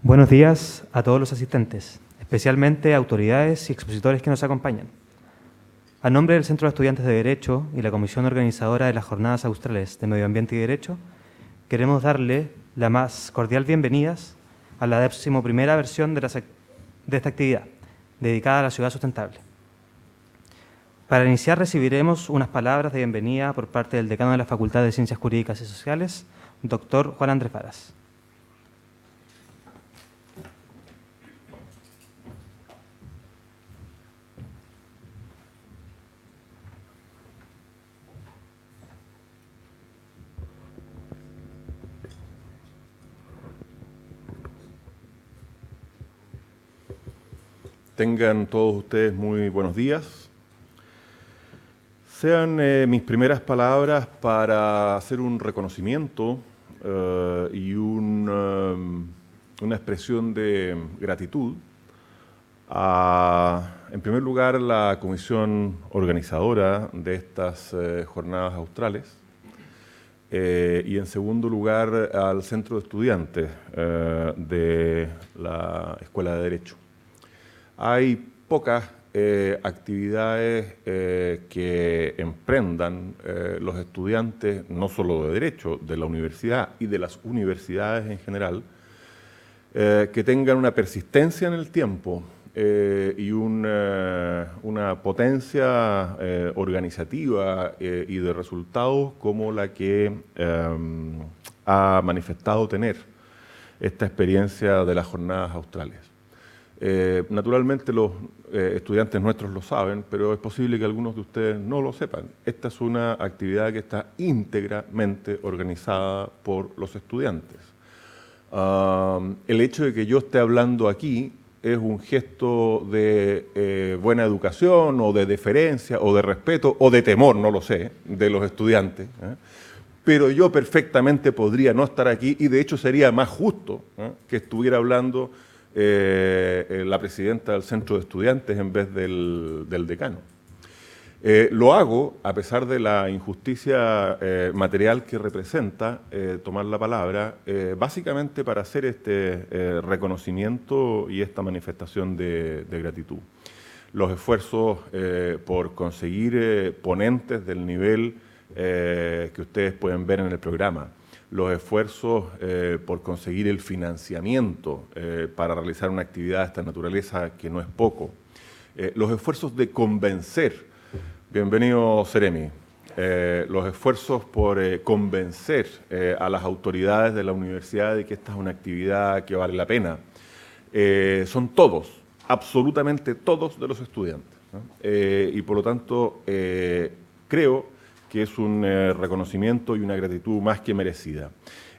Buenos días a todos los asistentes, especialmente a autoridades y expositores que nos acompañan. A nombre del Centro de Estudiantes de Derecho y la Comisión Organizadora de las Jornadas Australes de Medio Ambiente y Derecho, queremos darle la más cordial bienvenida a la 11ª versión de esta actividad, dedicada a la ciudad sustentable. Para iniciar recibiremos unas palabras de bienvenida por parte del decano de la Facultad de Ciencias Jurídicas y Sociales, doctor Juan Andrés Varas. Tengan todos ustedes muy buenos días. Sean mis primeras palabras para hacer un reconocimiento y una expresión de gratitud a, en primer lugar, la comisión organizadora de estas jornadas australes y, en segundo lugar, al Centro de Estudiantes de la Escuela de Derecho. Hay pocas actividades que emprendan los estudiantes, no solo de Derecho, de la universidad y de las universidades en general, que tengan una persistencia en el tiempo y una potencia organizativa y de resultados como la que ha manifestado tener esta experiencia de las jornadas australes. Naturalmente los estudiantes nuestros lo saben, pero es posible que algunos de ustedes no lo sepan. Esta es una actividad que está íntegramente organizada por los estudiantes. El hecho de que yo esté hablando aquí es un gesto de buena educación o de deferencia o de respeto o de temor, no lo sé, de los estudiantes, pero yo perfectamente podría no estar aquí y de hecho sería más justo que estuviera hablando la presidenta del Centro de Estudiantes en vez del decano. Lo hago a pesar de la injusticia material que representa tomar la palabra, básicamente para hacer este reconocimiento y esta manifestación de gratitud. Los esfuerzos por conseguir ponentes del nivel que ustedes pueden ver en el programa, los esfuerzos por conseguir el financiamiento para realizar una actividad de esta naturaleza, que no es poco, los esfuerzos de convencer, bienvenido Seremi, los esfuerzos por convencer a las autoridades de la universidad de que esta es una actividad que vale la pena, son todos, absolutamente todos de los estudiantes, ¿no? Y por lo tanto creo que es un reconocimiento y una gratitud más que merecida.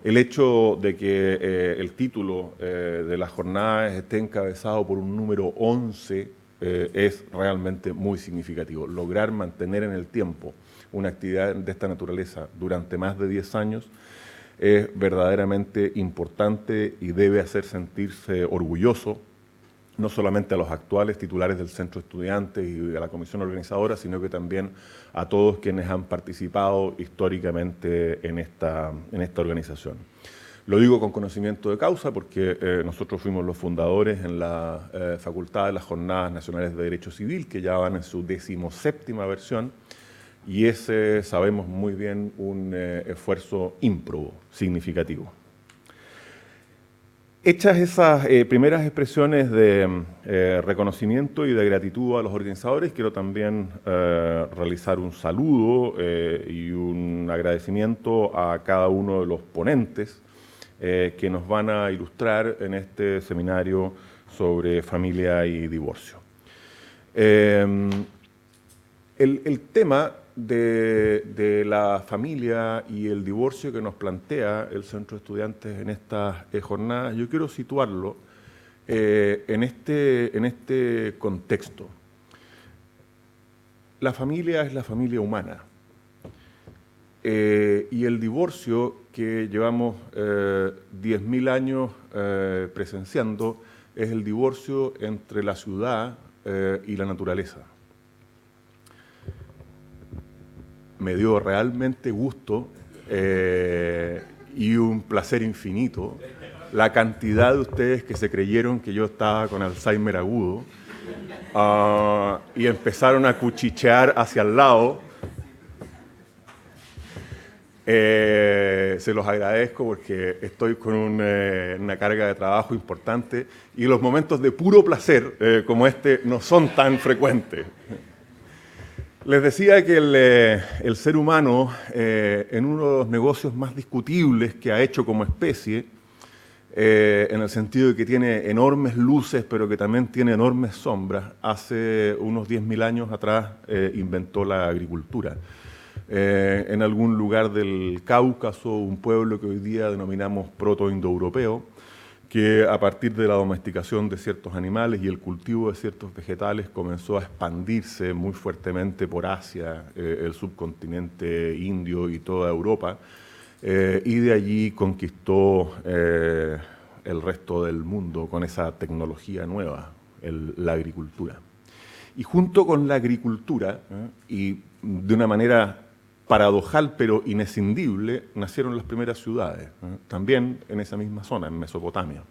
El hecho de que el título de las jornadas esté encabezado por un número 11 es realmente muy significativo. Lograr mantener en el tiempo una actividad de esta naturaleza durante más de 10 años es verdaderamente importante y debe hacer sentirse orgulloso no solamente a los actuales titulares del Centro de Estudiantes y a la comisión organizadora, sino que también a todos quienes han participado históricamente en esta organización. Lo digo con conocimiento de causa porque nosotros fuimos los fundadores en la Facultad de las Jornadas Nacionales de Derecho Civil, que ya van en su 17ª versión, y ese, sabemos muy bien, un esfuerzo ímprobo, significativo. Hechas esas primeras expresiones de reconocimiento y de gratitud a los organizadores, quiero también realizar un saludo y un agradecimiento a cada uno de los ponentes que nos van a ilustrar en este seminario sobre familia y divorcio. El tema de la familia y el divorcio que nos plantea el Centro de Estudiantes en estas jornadas, yo quiero situarlo en este contexto. La familia es la familia humana y el divorcio que llevamos 10.000 años presenciando es el divorcio entre la ciudad y la naturaleza. Me dio realmente gusto y un placer infinito la cantidad de ustedes que se creyeron que yo estaba con Alzheimer agudo y empezaron a cuchichear hacia el lado. Se los agradezco porque estoy con una carga de trabajo importante y los momentos de puro placer como este no son tan frecuentes. Les decía que el ser humano, en uno de los negocios más discutibles que ha hecho como especie, en el sentido de que tiene enormes luces, pero que también tiene enormes sombras, hace unos 10.000 años atrás inventó la agricultura. En algún lugar del Cáucaso, un pueblo que hoy día denominamos proto-indoeuropeo, que a partir de la domesticación de ciertos animales y el cultivo de ciertos vegetales comenzó a expandirse muy fuertemente por Asia, el subcontinente indio y toda Europa, y de allí conquistó el resto del mundo con esa tecnología nueva, la agricultura. Y junto con la agricultura, y de una manera paradojal pero inescindible, nacieron las primeras ciudades, también en esa misma zona, en Mesopotamia,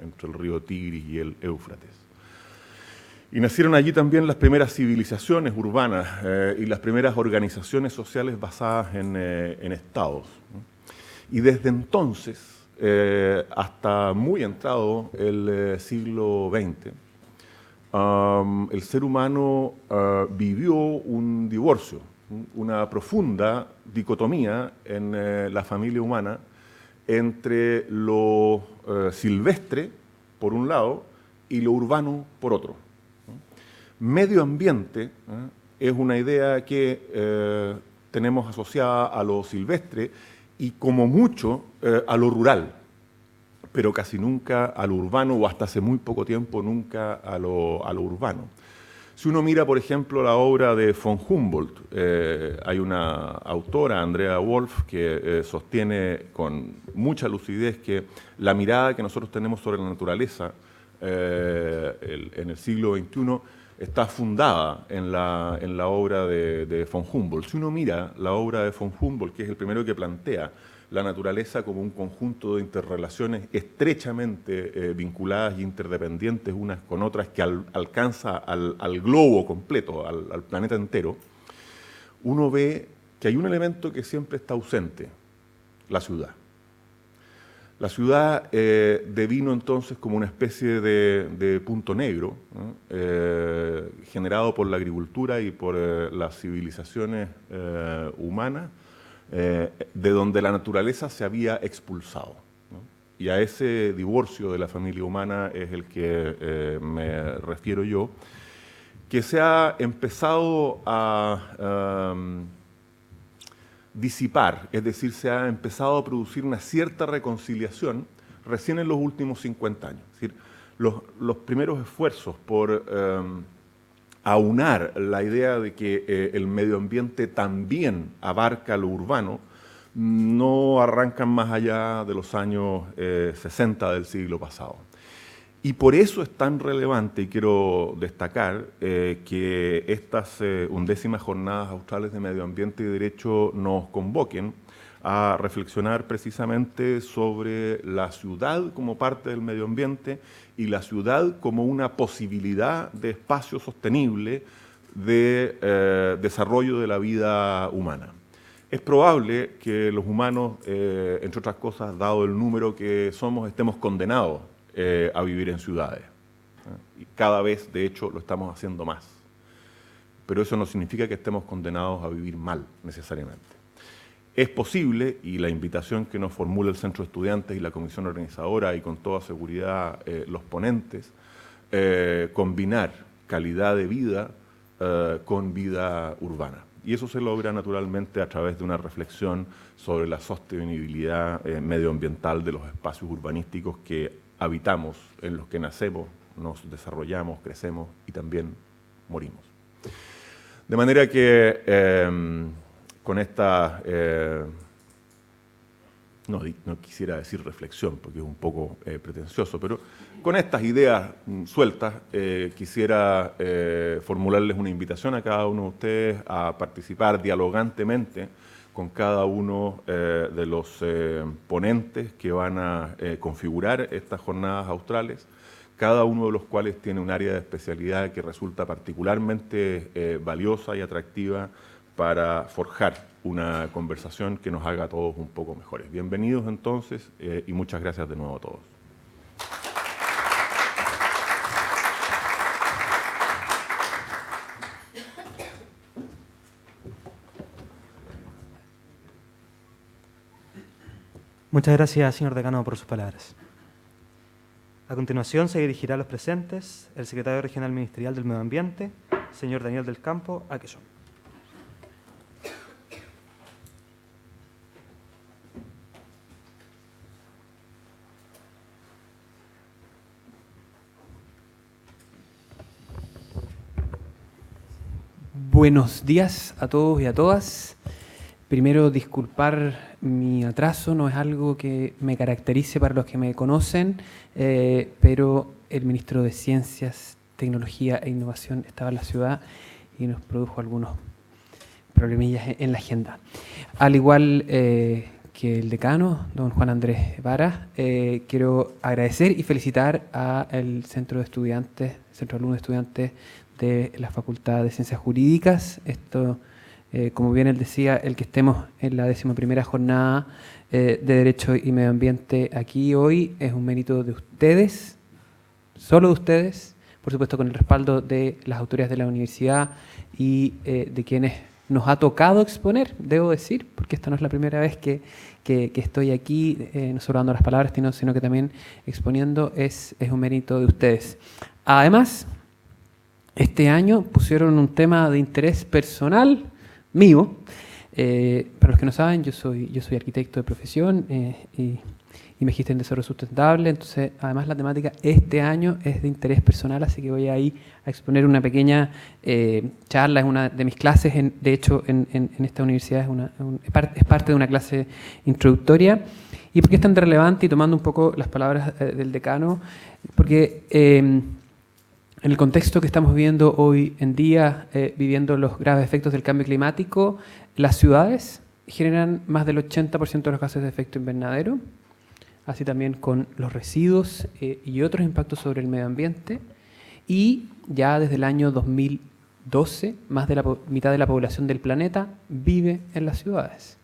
entre el río Tigris y el Éufrates. Y nacieron allí también las primeras civilizaciones urbanas y las primeras organizaciones sociales basadas en estados. Y desde entonces, hasta muy entrado el siglo XX, el ser humano vivió un divorcio, una profunda dicotomía en la familia humana entre lo silvestre, por un lado, y lo urbano, por otro. Medio ambiente es una idea que tenemos asociada a lo silvestre y como mucho a lo rural, pero casi nunca a lo urbano, o hasta hace muy poco tiempo nunca a lo urbano. Si uno mira, por ejemplo, la obra de von Humboldt, hay una autora, Andrea Wolf, que sostiene con mucha lucidez que la mirada que nosotros tenemos sobre la naturaleza en el siglo XXI está fundada en la obra de von Humboldt. Si uno mira la obra de von Humboldt, que es el primero que plantea la naturaleza como un conjunto de interrelaciones estrechamente vinculadas e interdependientes unas con otras que alcanza al globo completo, al planeta entero, uno ve que hay un elemento que siempre está ausente, la ciudad. La ciudad devino entonces como una especie de punto negro, ¿no? Generado por la agricultura y por las civilizaciones humanas, de donde la naturaleza se había expulsado, ¿no? Y a ese divorcio de la familia humana es el que me refiero yo, que se ha empezado a disipar, es decir, se ha empezado a producir una cierta reconciliación recién en los últimos 50 años. Es decir, los primeros esfuerzos por aunar la idea de que el medio ambiente también abarca lo urbano, no arrancan más allá de los años 60 del siglo pasado. Y por eso es tan relevante, y quiero destacar, que estas 11ª Jornadas Australes de Medio Ambiente y Derecho nos convoquen a reflexionar precisamente sobre la ciudad como parte del medio ambiente y la ciudad como una posibilidad de espacio sostenible de desarrollo de la vida humana. Es probable que los humanos, entre otras cosas, dado el número que somos, estemos condenados a vivir en ciudades. Y cada vez, de hecho, lo estamos haciendo más. Pero eso no significa que estemos condenados a vivir mal, necesariamente. Es posible, y la invitación que nos formula el Centro de Estudiantes y la Comisión Organizadora, y con toda seguridad los ponentes, combinar calidad de vida con vida urbana. Y eso se logra naturalmente a través de una reflexión sobre la sostenibilidad medioambiental de los espacios urbanísticos que habitamos, en los que nacemos, nos desarrollamos, crecemos y también morimos. De manera que con esta, no quisiera decir reflexión porque es un poco pretencioso, pero con estas ideas sueltas quisiera formularles una invitación a cada uno de ustedes a participar dialogantemente con cada uno de los ponentes que van a configurar estas jornadas australes, cada uno de los cuales tiene un área de especialidad que resulta particularmente valiosa y atractiva para forjar una conversación que nos haga a todos un poco mejores. Bienvenidos entonces y muchas gracias de nuevo a todos. Muchas gracias, señor decano, por sus palabras. A continuación se dirigirá a los presentes el secretario regional ministerial del Medio Ambiente, señor Daniel del Campo Aquellón. Buenos días a todos y a todas. Primero, disculpar mi atraso, no es algo que me caracterice para los que me conocen, pero el ministro de Ciencias, Tecnología e Innovación estaba en la ciudad y nos produjo algunos problemillas en la agenda. Al igual que el decano, don Juan Andrés Vara, quiero agradecer y felicitar al Centro de Estudiantes, Centro de Alumnos Estudiantes de la Facultad de Ciencias Jurídicas. Esto, como bien él decía, el que estemos en la 11ª jornada de Derecho y Medio Ambiente aquí hoy es un mérito de ustedes, solo de ustedes, por supuesto con el respaldo de las autoridades de la universidad y de quienes nos ha tocado exponer, debo decir, porque esta no es la primera vez que estoy aquí, no solo dando las palabras, sino que también exponiendo, es un mérito de ustedes. Además, este año pusieron un tema de interés personal mío. Para los que no saben, yo soy arquitecto de profesión y magíster en desarrollo sustentable. Entonces, además la temática este año es de interés personal, así que voy ahí a exponer una pequeña charla. Es una de mis clases, de hecho, en esta universidad es parte de una clase introductoria. ¿Y por qué es tan relevante? Y tomando un poco las palabras del decano, porque en el contexto que estamos viviendo hoy en día, viviendo los graves efectos del cambio climático, las ciudades generan más del 80% de los gases de efecto invernadero, así también con los residuos y otros impactos sobre el medio ambiente. Y ya desde el año 2012, más de la mitad de la población del planeta vive en las ciudades.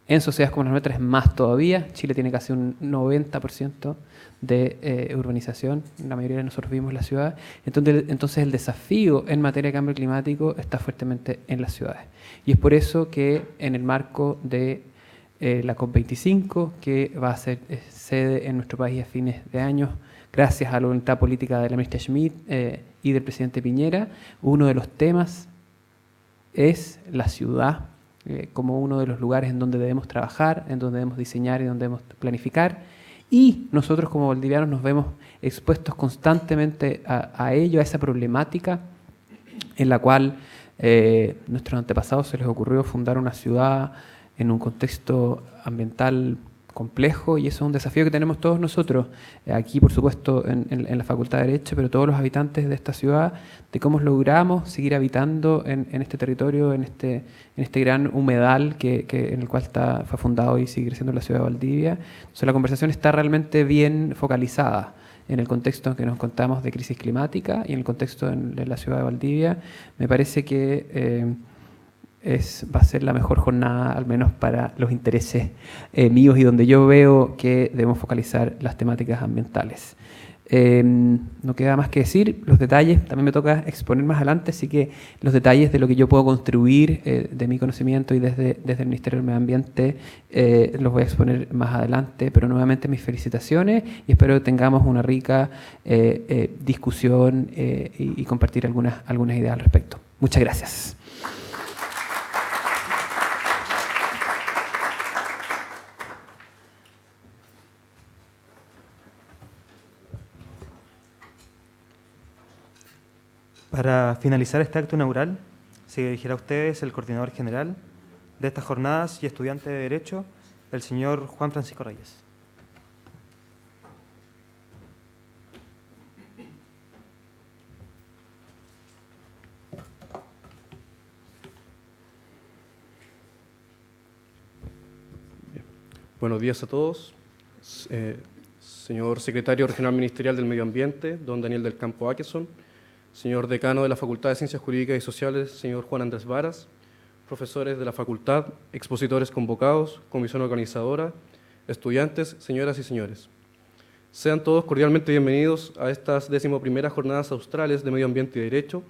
En sociedades como las nuestras es más todavía. Chile tiene casi un 90% de urbanización. La mayoría de nosotros vivimos en la ciudad. Entonces el desafío en materia de cambio climático está fuertemente en las ciudades. Y es por eso que en el marco de la COP25, que va a ser sede en nuestro país a fines de año, gracias a la voluntad política de la ministra Schmidt y del presidente Piñera, uno de los temas es la ciudad como uno de los lugares en donde debemos trabajar, en donde debemos diseñar y donde debemos planificar. Y nosotros como valdivianos nos vemos expuestos constantemente a ello, a esa problemática en la cual nuestros antepasados se les ocurrió fundar una ciudad en un contexto ambiental complejo, y eso es un desafío que tenemos todos nosotros, aquí por supuesto en la Facultad de Derecho, pero todos los habitantes de esta ciudad, de cómo logramos seguir habitando en este territorio, en este gran humedal en el cual fue fundado y sigue creciendo la ciudad de Valdivia. Entonces la conversación está realmente bien focalizada en el contexto en que nos contamos de crisis climática y en el contexto de la ciudad de Valdivia. Me parece que va a ser la mejor jornada, al menos para los intereses míos y donde yo veo que debemos focalizar las temáticas ambientales. No queda más que decir, los detalles, también me toca exponer más adelante, así que los detalles de lo que yo puedo contribuir de mi conocimiento y desde el Ministerio del Medio Ambiente los voy a exponer más adelante, pero nuevamente mis felicitaciones y espero que tengamos una rica discusión y compartir algunas ideas al respecto. Muchas gracias. Para finalizar este acto inaugural, se dirigirá a ustedes el coordinador general de estas jornadas y estudiante de Derecho, el señor Juan Francisco Reyes. Buenos días a todos. Señor Secretario Regional Ministerial del Medio Ambiente, don Daniel del Campo Akeson, señor Decano de la Facultad de Ciencias Jurídicas y Sociales, señor Juan Andrés Varas, profesores de la facultad, expositores convocados, comisión organizadora, estudiantes, señoras y señores. Sean todos cordialmente bienvenidos a estas 11ª Jornadas Australes de Medio Ambiente y Derecho.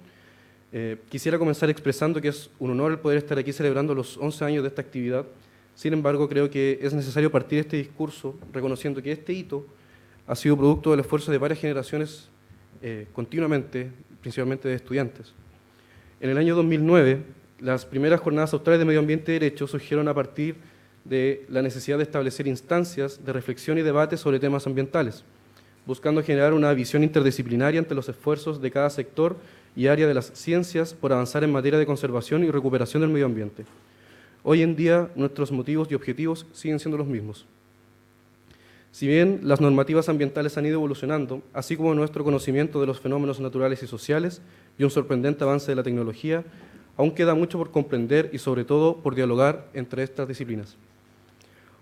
Quisiera comenzar expresando que es un honor el poder estar aquí celebrando los 11 años de esta actividad. Sin embargo, creo que es necesario partir este discurso reconociendo que este hito ha sido producto del esfuerzo de varias generaciones continuamente, principalmente de estudiantes. En el año 2009, las primeras Jornadas Australes de Medio Ambiente y Derecho surgieron a partir de la necesidad de establecer instancias de reflexión y debate sobre temas ambientales, buscando generar una visión interdisciplinaria ante los esfuerzos de cada sector y área de las ciencias por avanzar en materia de conservación y recuperación del medio ambiente. Hoy en día, nuestros motivos y objetivos siguen siendo los mismos. Si bien las normativas ambientales han ido evolucionando, así como nuestro conocimiento de los fenómenos naturales y sociales y un sorprendente avance de la tecnología, aún queda mucho por comprender y sobre todo por dialogar entre estas disciplinas.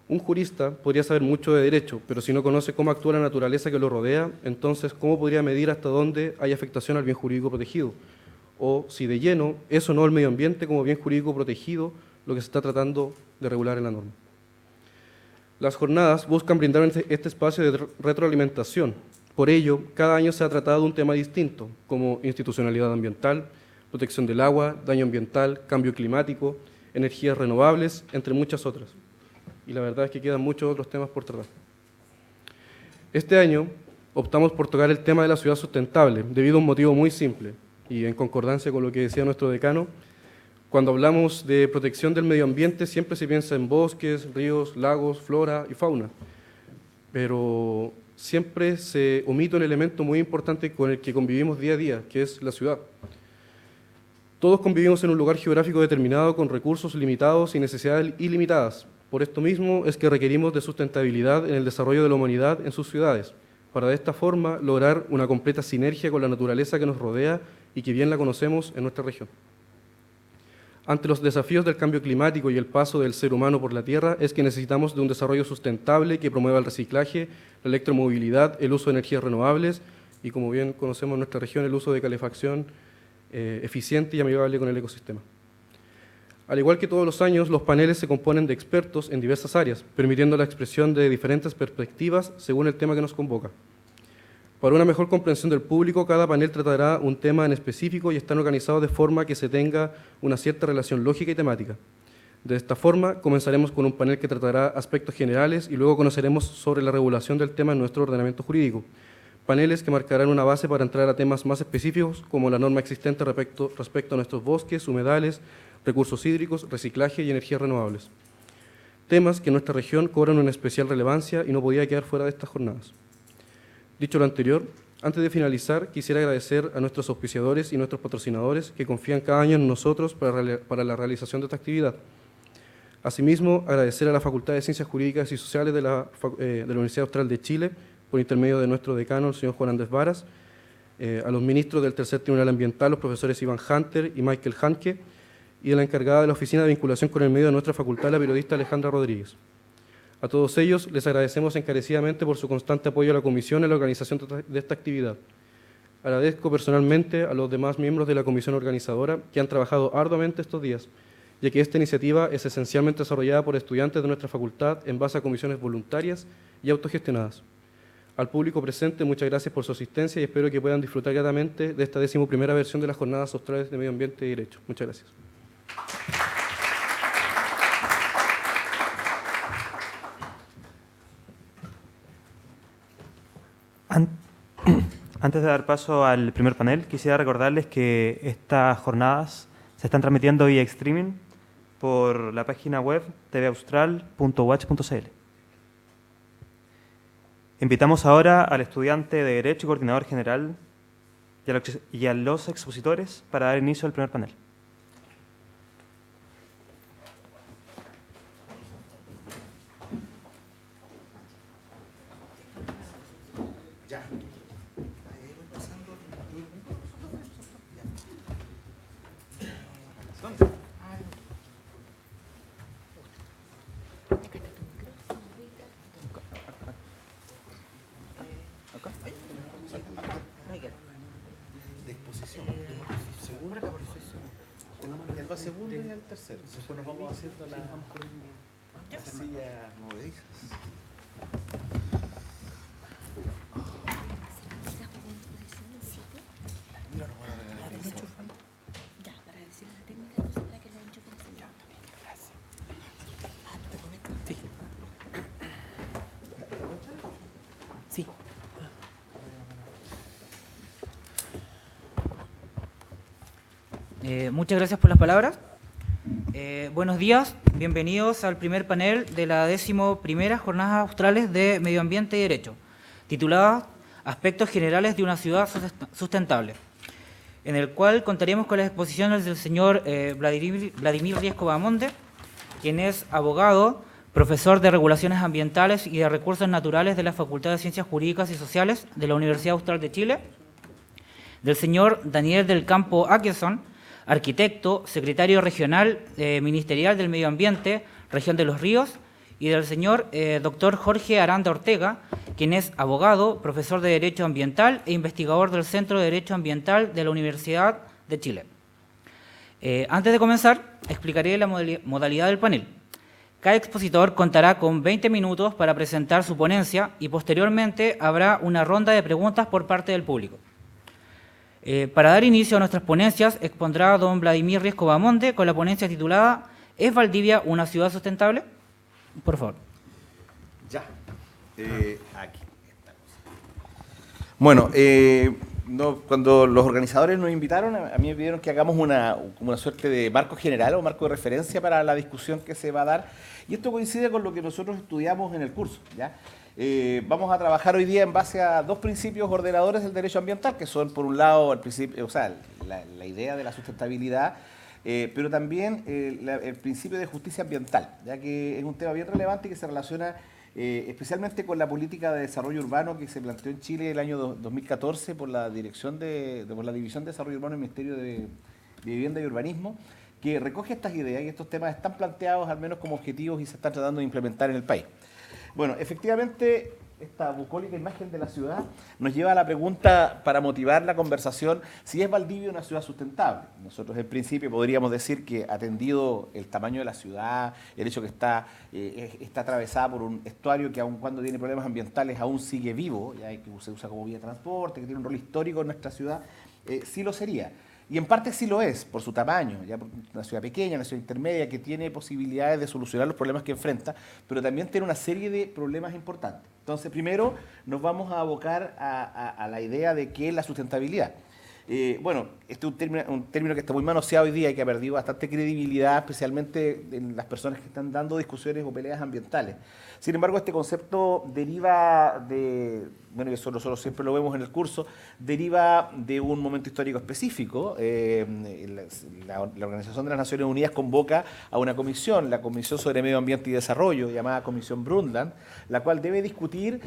Un jurista podría saber mucho de derecho, pero si no conoce cómo actúa la naturaleza que lo rodea, entonces ¿cómo podría medir hasta dónde hay afectación al bien jurídico protegido? O si de lleno es o no el medio ambiente como bien jurídico protegido lo que se está tratando de regular en la norma. Las jornadas buscan brindar este espacio de retroalimentación. Por ello, cada año se ha tratado un tema distinto, como institucionalidad ambiental, protección del agua, daño ambiental, cambio climático, energías renovables, entre muchas otras. Y la verdad es que quedan muchos otros temas por tratar. Este año optamos por tocar el tema de la ciudad sustentable, debido a un motivo muy simple, y en concordancia con lo que decía nuestro decano. Cuando hablamos de protección del medio ambiente siempre se piensa en bosques, ríos, lagos, flora y fauna, pero siempre se omite un elemento muy importante con el que convivimos día a día, que es la ciudad. Todos convivimos en un lugar geográfico determinado con recursos limitados y necesidades ilimitadas. Por esto mismo es que requerimos de sustentabilidad en el desarrollo de la humanidad en sus ciudades, para de esta forma lograr una completa sinergia con la naturaleza que nos rodea y que bien la conocemos en nuestra región. Ante los desafíos del cambio climático y el paso del ser humano por la Tierra, es que necesitamos de un desarrollo sustentable que promueva el reciclaje, la electromovilidad, el uso de energías renovables y, como bien conocemos en nuestra región, el uso de calefacción eficiente y amigable con el ecosistema. Al igual que todos los años, los paneles se componen de expertos en diversas áreas, permitiendo la expresión de diferentes perspectivas según el tema que nos convoca. Para una mejor comprensión del público, cada panel tratará un tema en específico y están organizados de forma que se tenga una cierta relación lógica y temática. De esta forma, comenzaremos con un panel que tratará aspectos generales y luego conoceremos sobre la regulación del tema en nuestro ordenamiento jurídico. Paneles que marcarán una base para entrar a temas más específicos como la norma existente respecto a nuestros bosques, humedales, recursos hídricos, reciclaje y energías renovables. Temas que en nuestra región cobran una especial relevancia y no podía quedar fuera de estas jornadas. Dicho lo anterior, antes de finalizar, quisiera agradecer a nuestros auspiciadores y nuestros patrocinadores que confían cada año en nosotros para la realización de esta actividad. Asimismo, agradecer a la Facultad de Ciencias Jurídicas y Sociales de la Universidad Austral de Chile, por intermedio de nuestro decano, el señor Juan Andrés Varas, a los ministros del Tercer Tribunal Ambiental, los profesores Iván Hunter y Michael Hanke, y a la encargada de la Oficina de Vinculación con el Medio de nuestra facultad, la periodista Alejandra Rodríguez. A todos ellos les agradecemos encarecidamente por su constante apoyo a la comisión en la organización de esta actividad. Agradezco personalmente a los demás miembros de la comisión organizadora que han trabajado arduamente estos días, ya que esta iniciativa es esencialmente desarrollada por estudiantes de nuestra facultad en base a comisiones voluntarias y autogestionadas. Al público presente, muchas gracias por su asistencia y espero que puedan disfrutar gratamente de esta 11ª versión de las Jornadas Australes de Medio Ambiente y Derecho. Muchas gracias. Antes de dar paso al primer panel, quisiera recordarles que estas jornadas se están transmitiendo vía streaming por la página web tvaustral.watch.cl. Invitamos ahora al estudiante de Derecho y coordinador general y a los expositores para dar inicio al primer panel. De exposición. Segundo, el 2 segundos y el tercero. Después nos vamos haciendo las sillas movedizas. Sí. Muchas gracias por las palabras. Buenos días, bienvenidos al primer panel de la 11ª Jornadas Australes de Medio Ambiente y Derecho, titulada Aspectos Generales de una Ciudad Sustentable, en el cual contaremos con las exposiciones del señor Vladimir Riesco Bahamonde, quien es abogado, profesor de Regulaciones Ambientales y de Recursos Naturales de la Facultad de Ciencias Jurídicas y Sociales de la Universidad Austral de Chile, del señor Daniel del Campo Akeson, arquitecto, secretario regional ministerial del Medio Ambiente, Región de los Ríos, y del señor doctor Jorge Aranda Ortega, quien es abogado, profesor de Derecho Ambiental e investigador del Centro de Derecho Ambiental de la Universidad de Chile. Antes de comenzar, explicaré la modalidad del panel. Cada expositor contará con 20 minutos para presentar su ponencia y posteriormente habrá una ronda de preguntas por parte del público. Para dar inicio a nuestras ponencias, expondrá don Vladimir Riesco Bahamonde con la ponencia titulada ¿Es Valdivia una ciudad sustentable? Por favor. Ya. Aquí está. Bueno, cuando los organizadores nos invitaron, a mí me pidieron que hagamos una suerte de marco general o marco de referencia para la discusión que se va a dar. Y esto coincide con lo que nosotros estudiamos en el curso, ¿ya? Vamos a trabajar hoy día en base a dos principios ordenadores del derecho ambiental, que son, por un lado, el principio, o sea, la idea de la sustentabilidad, pero también el principio de justicia ambiental, ya que es un tema bien relevante y que se relaciona especialmente con la política de desarrollo urbano que se planteó en Chile el año 2014 por la División de Desarrollo Urbano del Ministerio de Vivienda y Urbanismo, que recoge estas ideas y estos temas están planteados al menos como objetivos y se están tratando de implementar en el país. Bueno, efectivamente, esta bucólica imagen de la ciudad nos lleva a la pregunta para motivar la conversación, si es Valdivia una ciudad sustentable. Nosotros en principio podríamos decir que, atendido el tamaño de la ciudad, el hecho que está atravesada por un estuario que aun cuando tiene problemas ambientales aún sigue vivo, ya que se usa como vía de transporte, que tiene un rol histórico en nuestra ciudad, sí lo sería. Y en parte sí lo es, por su tamaño, ya una ciudad pequeña, una ciudad intermedia, que tiene posibilidades de solucionar los problemas que enfrenta, pero también tiene una serie de problemas importantes. Entonces, primero nos vamos a abocar a la idea de qué es la sustentabilidad. Bueno, este es un término que está muy manoseado hoy día y que ha perdido bastante credibilidad, especialmente en las personas que están dando discusiones o peleas ambientales. Sin embargo, este concepto deriva de, bueno, eso nosotros siempre lo vemos en el curso, deriva de un momento histórico específico. La Organización de las Naciones Unidas convoca a una comisión, la Comisión sobre Medio Ambiente y Desarrollo, llamada Comisión Brundtland, la cual debe discutir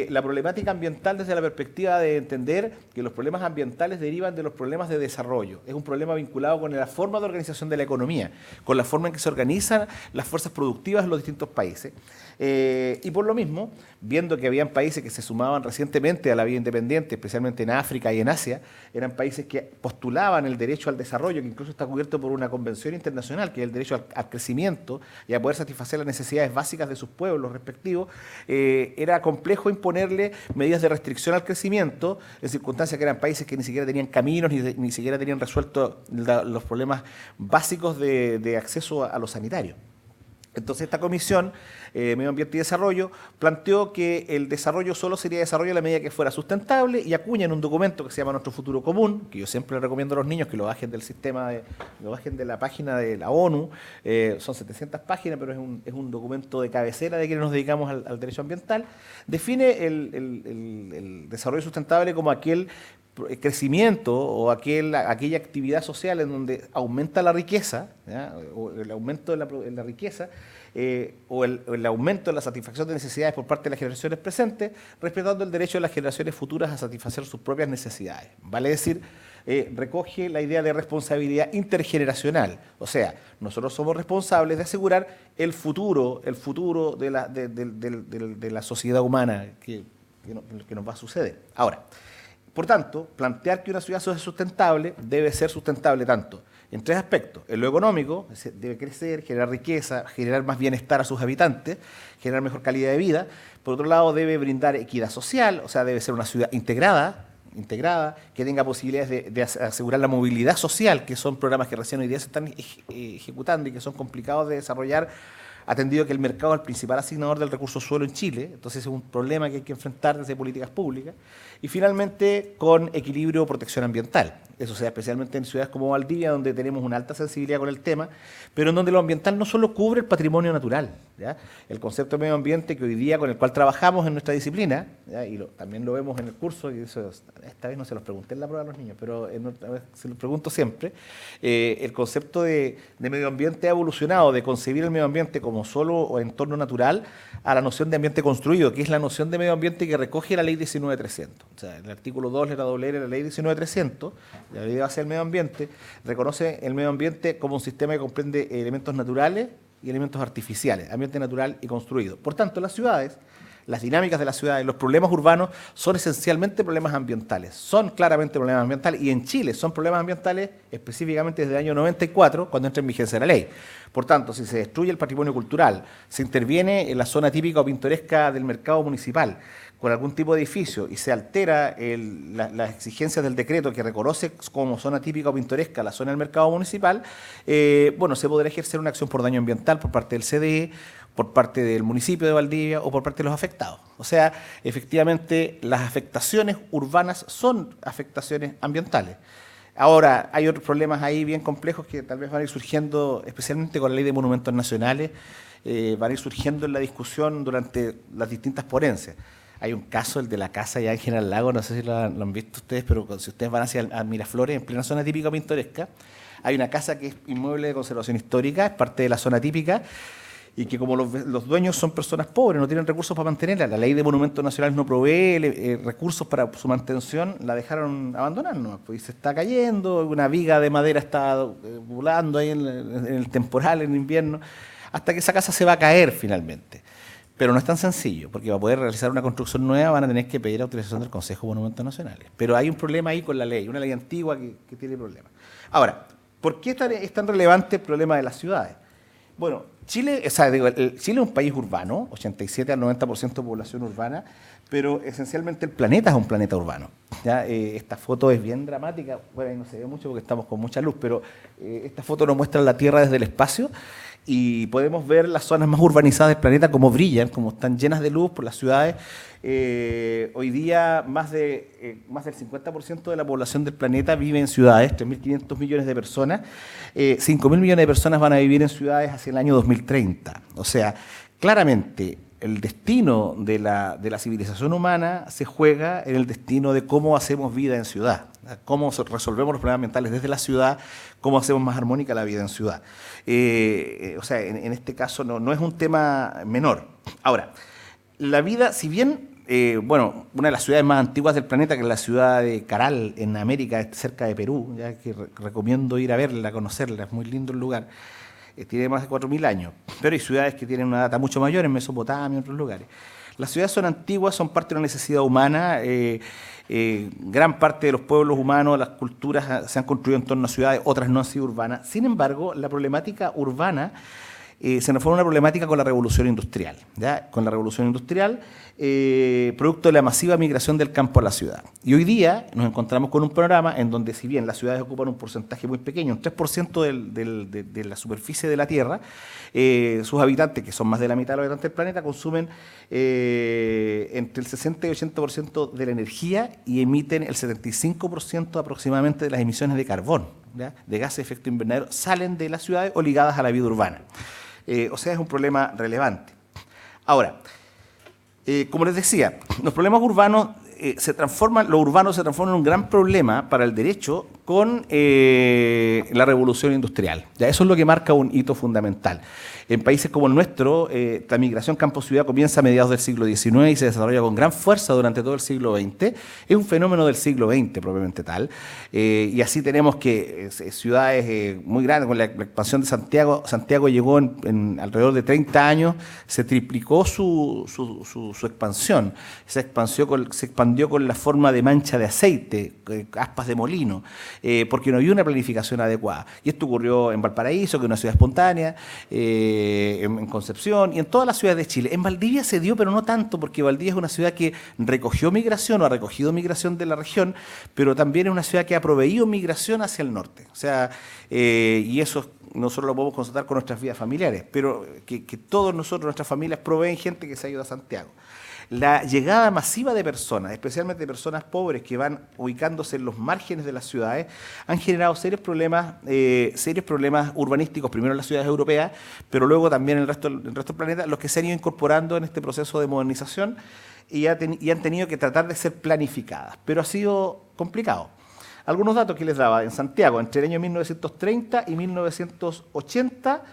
la problemática ambiental desde la perspectiva de entender que los problemas ambientales derivan de los problemas de desarrollo. Es un problema vinculado con la forma de organización de la economía, con la forma en que se organizan las fuerzas productivas en los distintos países. Y por lo mismo, viendo que habían países que se sumaban recientemente a la vía independiente, especialmente en África y en Asia, eran países que postulaban el derecho al desarrollo, que incluso está cubierto por una convención internacional, que es el derecho al crecimiento y a poder satisfacer las necesidades básicas de sus pueblos respectivos. Era complejo imponerle medidas de restricción al crecimiento en circunstancias que eran países que ni siquiera tenían caminos ni siquiera tenían resueltos los problemas básicos de acceso a lo sanitario. Entonces esta comisión, Medio Ambiente y Desarrollo, planteó que el desarrollo solo sería desarrollo a la medida que fuera sustentable y acuña en un documento que se llama Nuestro Futuro Común, que yo siempre le recomiendo a los niños que lo bajen del sistema, lo bajen de la página de la ONU. Son 700 páginas, pero es un documento de cabecera de quienes nos dedicamos al derecho ambiental. Define el desarrollo sustentable como aquel crecimiento o aquella actividad social en donde aumenta la riqueza, ¿ya? O el aumento de la riqueza o el aumento de la satisfacción de necesidades por parte de las generaciones presentes, respetando el derecho de las generaciones futuras a satisfacer sus propias necesidades. Vale decir, recoge la idea de responsabilidad intergeneracional, o sea, nosotros somos responsables de asegurar el futuro de la sociedad humana que nos va a suceder. Ahora, Por tanto, plantear que una ciudad sea sustentable debe ser sustentable tanto en tres aspectos. En lo económico, debe crecer, generar riqueza, generar más bienestar a sus habitantes, generar mejor calidad de vida. Por otro lado, debe brindar equidad social, o sea, debe ser una ciudad integrada, que tenga posibilidades de asegurar la movilidad social, que son programas que recién hoy día se están ejecutando y que son complicados de desarrollar, atendido que el mercado es el principal asignador del recurso suelo en Chile, entonces es un problema que hay que enfrentar desde políticas públicas. Y finalmente, con equilibrio o protección ambiental. Eso sea especialmente en ciudades como Valdivia, donde tenemos una alta sensibilidad con el tema, pero en donde lo ambiental no solo cubre el patrimonio natural, ¿ya? El concepto de medio ambiente que hoy día con el cual trabajamos en nuestra disciplina, ¿ya? Y también lo vemos en el curso, y eso, esta vez no se los pregunté en la prueba a los niños, pero otra vez se los pregunto siempre, el concepto de medio ambiente ha evolucionado de concebir el medio ambiente como solo o entorno natural a la noción de ambiente construido, que es la noción de medio ambiente que recoge la ley 19.300. O sea, el artículo 2, letra doble R de la ley 19.300, la ley de base del medio ambiente, reconoce el medio ambiente como un sistema que comprende elementos naturales y elementos artificiales, ambiente natural y construido. Por tanto, las ciudades, las dinámicas de las ciudades, los problemas urbanos son esencialmente problemas ambientales, son claramente problemas ambientales, y en Chile son problemas ambientales específicamente desde el año 94, cuando entra en vigencia la ley. Por tanto, si se destruye el patrimonio cultural, se interviene en la zona típica o pintoresca del mercado municipal, con algún tipo de edificio, y se altera las exigencias del decreto que reconoce como zona típica o pintoresca la zona del mercado municipal, bueno, se podrá ejercer una acción por daño ambiental por parte del CDE, por parte del municipio de Valdivia o por parte de los afectados. O sea, efectivamente, las afectaciones urbanas son afectaciones ambientales. Ahora, hay otros problemas ahí bien complejos que tal vez van a ir surgiendo, especialmente con la ley de monumentos nacionales, van a ir surgiendo en la discusión durante las distintas ponencias. Hay un caso, el de la casa allá en General Lago, no sé si lo han visto ustedes, pero si ustedes van hacia Miraflores, en plena zona típica pintoresca, hay una casa que es inmueble de conservación histórica, es parte de la zona típica, y que como los dueños son personas pobres, no tienen recursos para mantenerla, la ley de monumentos nacionales no provee recursos para su mantención, la dejaron abandonar, ¿no? Pues se está cayendo, una viga de madera está volando ahí en el temporal, en invierno, hasta que esa casa se va a caer finalmente. Pero no es tan sencillo, porque para poder realizar una construcción nueva van a tener que pedir autorización del Consejo de Monumentos Nacionales. Pero hay un problema ahí con la ley, una ley antigua que tiene problemas. Ahora, ¿por qué es tan relevante el problema de las ciudades? Bueno, Chile es un país urbano, 87 al 90% de población urbana, pero esencialmente el planeta es un planeta urbano. ¿Ya? Esta foto es bien dramática, bueno, ahí no se ve mucho porque estamos con mucha luz, pero esta foto nos muestra la Tierra desde el espacio y podemos ver las zonas más urbanizadas del planeta como brillan, como están llenas de luz por las ciudades. Hoy día más del 50% de la población del planeta vive en ciudades, 3.500 millones de personas. 5.000 millones de personas van a vivir en ciudades hacia el año 2030. O sea, claramente el destino de la civilización humana se juega en el destino de cómo hacemos vida en ciudad, cómo resolvemos los problemas ambientales desde la ciudad, cómo hacemos más armónica la vida en ciudad. O sea, en este caso no es un tema menor. Ahora, la vida, si bien, bueno, una de las ciudades más antiguas del planeta, que es la ciudad de Caral, en América, cerca de Perú, ya que recomiendo ir a verla, a conocerla, es muy lindo el lugar, tiene más de 4.000 años, pero hay ciudades que tienen una data mucho mayor, en Mesopotamia, en otros lugares. Las ciudades son antiguas, son parte de una necesidad humana, gran parte de los pueblos humanos, las culturas se han construido en torno a ciudades, otras no han sido urbanas. Sin embargo, la problemática urbana se nos fue una problemática con la revolución industrial. ¿Ya? Con la revolución industrial, producto de la masiva migración del campo a la ciudad. Y hoy día nos encontramos con un panorama en donde, si bien las ciudades ocupan un porcentaje muy pequeño, un 3% de la superficie de la Tierra, sus habitantes, que son más de la mitad de los habitantes del planeta, consumen entre el 60 y 80% de la energía y emiten el 75% aproximadamente de las emisiones de carbón, ¿ya? De gases de efecto invernadero, salen de las ciudades o ligadas a la vida urbana. O sea, es un problema relevante. Ahora, como les decía, los problemas urbanos lo urbano se transforma en un gran problema para el derecho con la revolución industrial. Ya, eso es lo que marca un hito fundamental. En países como el nuestro, la migración campo-ciudad comienza a mediados del siglo XIX y se desarrolla con gran fuerza durante todo el siglo XX. Es un fenómeno del siglo XX propiamente tal. Y así tenemos que ciudades muy grandes, con la expansión de Santiago. Santiago llegó en alrededor de 30 años, se triplicó su expansión. Se expandió con la forma de mancha de aceite, aspas de molino, porque no había una planificación adecuada. Y esto ocurrió en Valparaíso, que es una ciudad espontánea, en Concepción y en todas las ciudades de Chile. En Valdivia se dio, pero no tanto, porque Valdivia es una ciudad que recogió migración o ha recogido migración de la región, pero también es una ciudad que ha proveído migración hacia el norte. O sea, y eso nosotros lo podemos constatar con nuestras vidas familiares, pero que todos nosotros, nuestras familias, proveen gente que se ha ido a Santiago. La llegada masiva de personas, especialmente de personas pobres que van ubicándose en los márgenes de las ciudades, han generado serios problemas urbanísticos, primero en las ciudades europeas, pero luego también en el resto del planeta, los que se han ido incorporando en este proceso de modernización y han tenido que tratar de ser planificadas, pero ha sido complicado. Algunos datos que les daba: en Santiago, entre el año 1930 y 1980,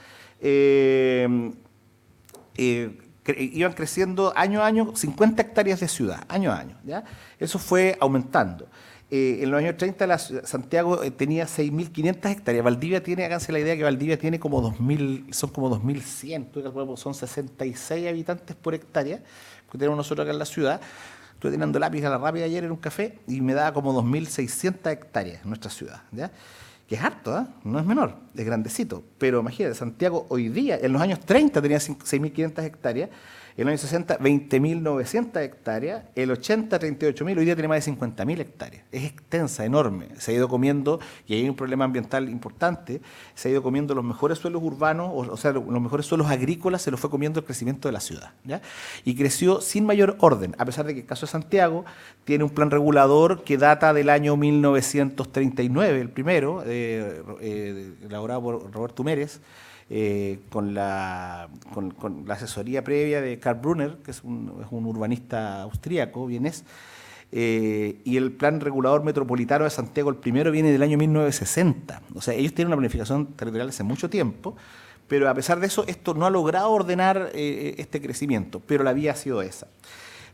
iban creciendo año a año 50 hectáreas de ciudad, año a año, ¿ya? Eso fue aumentando. En los años 30 Santiago tenía 6.500 hectáreas. Valdivia tiene, háganse la idea que Valdivia tiene como 2.000, son como 2.100, son 66 habitantes por hectárea, que tenemos nosotros acá en la ciudad. Estuve tirando lápiz a la rápida ayer en un café y me daba como 2.600 hectáreas en nuestra ciudad, ¿ya? Que es harto, ¿eh? No es menor, es grandecito. Pero imagínate, Santiago hoy día, en los años 30 tenía 6.500 hectáreas, en los años 60 20.900 hectáreas, el 80 38.000, hoy día tiene más de 50.000 hectáreas. Es extensa, enorme. Se ha ido comiendo, y hay un problema ambiental importante, se ha ido comiendo los mejores suelos urbanos, o sea, los mejores suelos agrícolas, se los fue comiendo el crecimiento de la ciudad, ¿ya? Y creció sin mayor orden, a pesar de que el caso de Santiago tiene un plan regulador que data del año 1939, el primero, elaborado por Roberto Mérez, con la asesoría previa de Karl Brunner, que es un urbanista austríaco, vienés, y el plan regulador metropolitano de Santiago, el primero, viene del año 1960. O sea, ellos tienen una planificación territorial hace mucho tiempo, pero a pesar de eso, esto no ha logrado ordenar este crecimiento, pero la vía ha sido esa.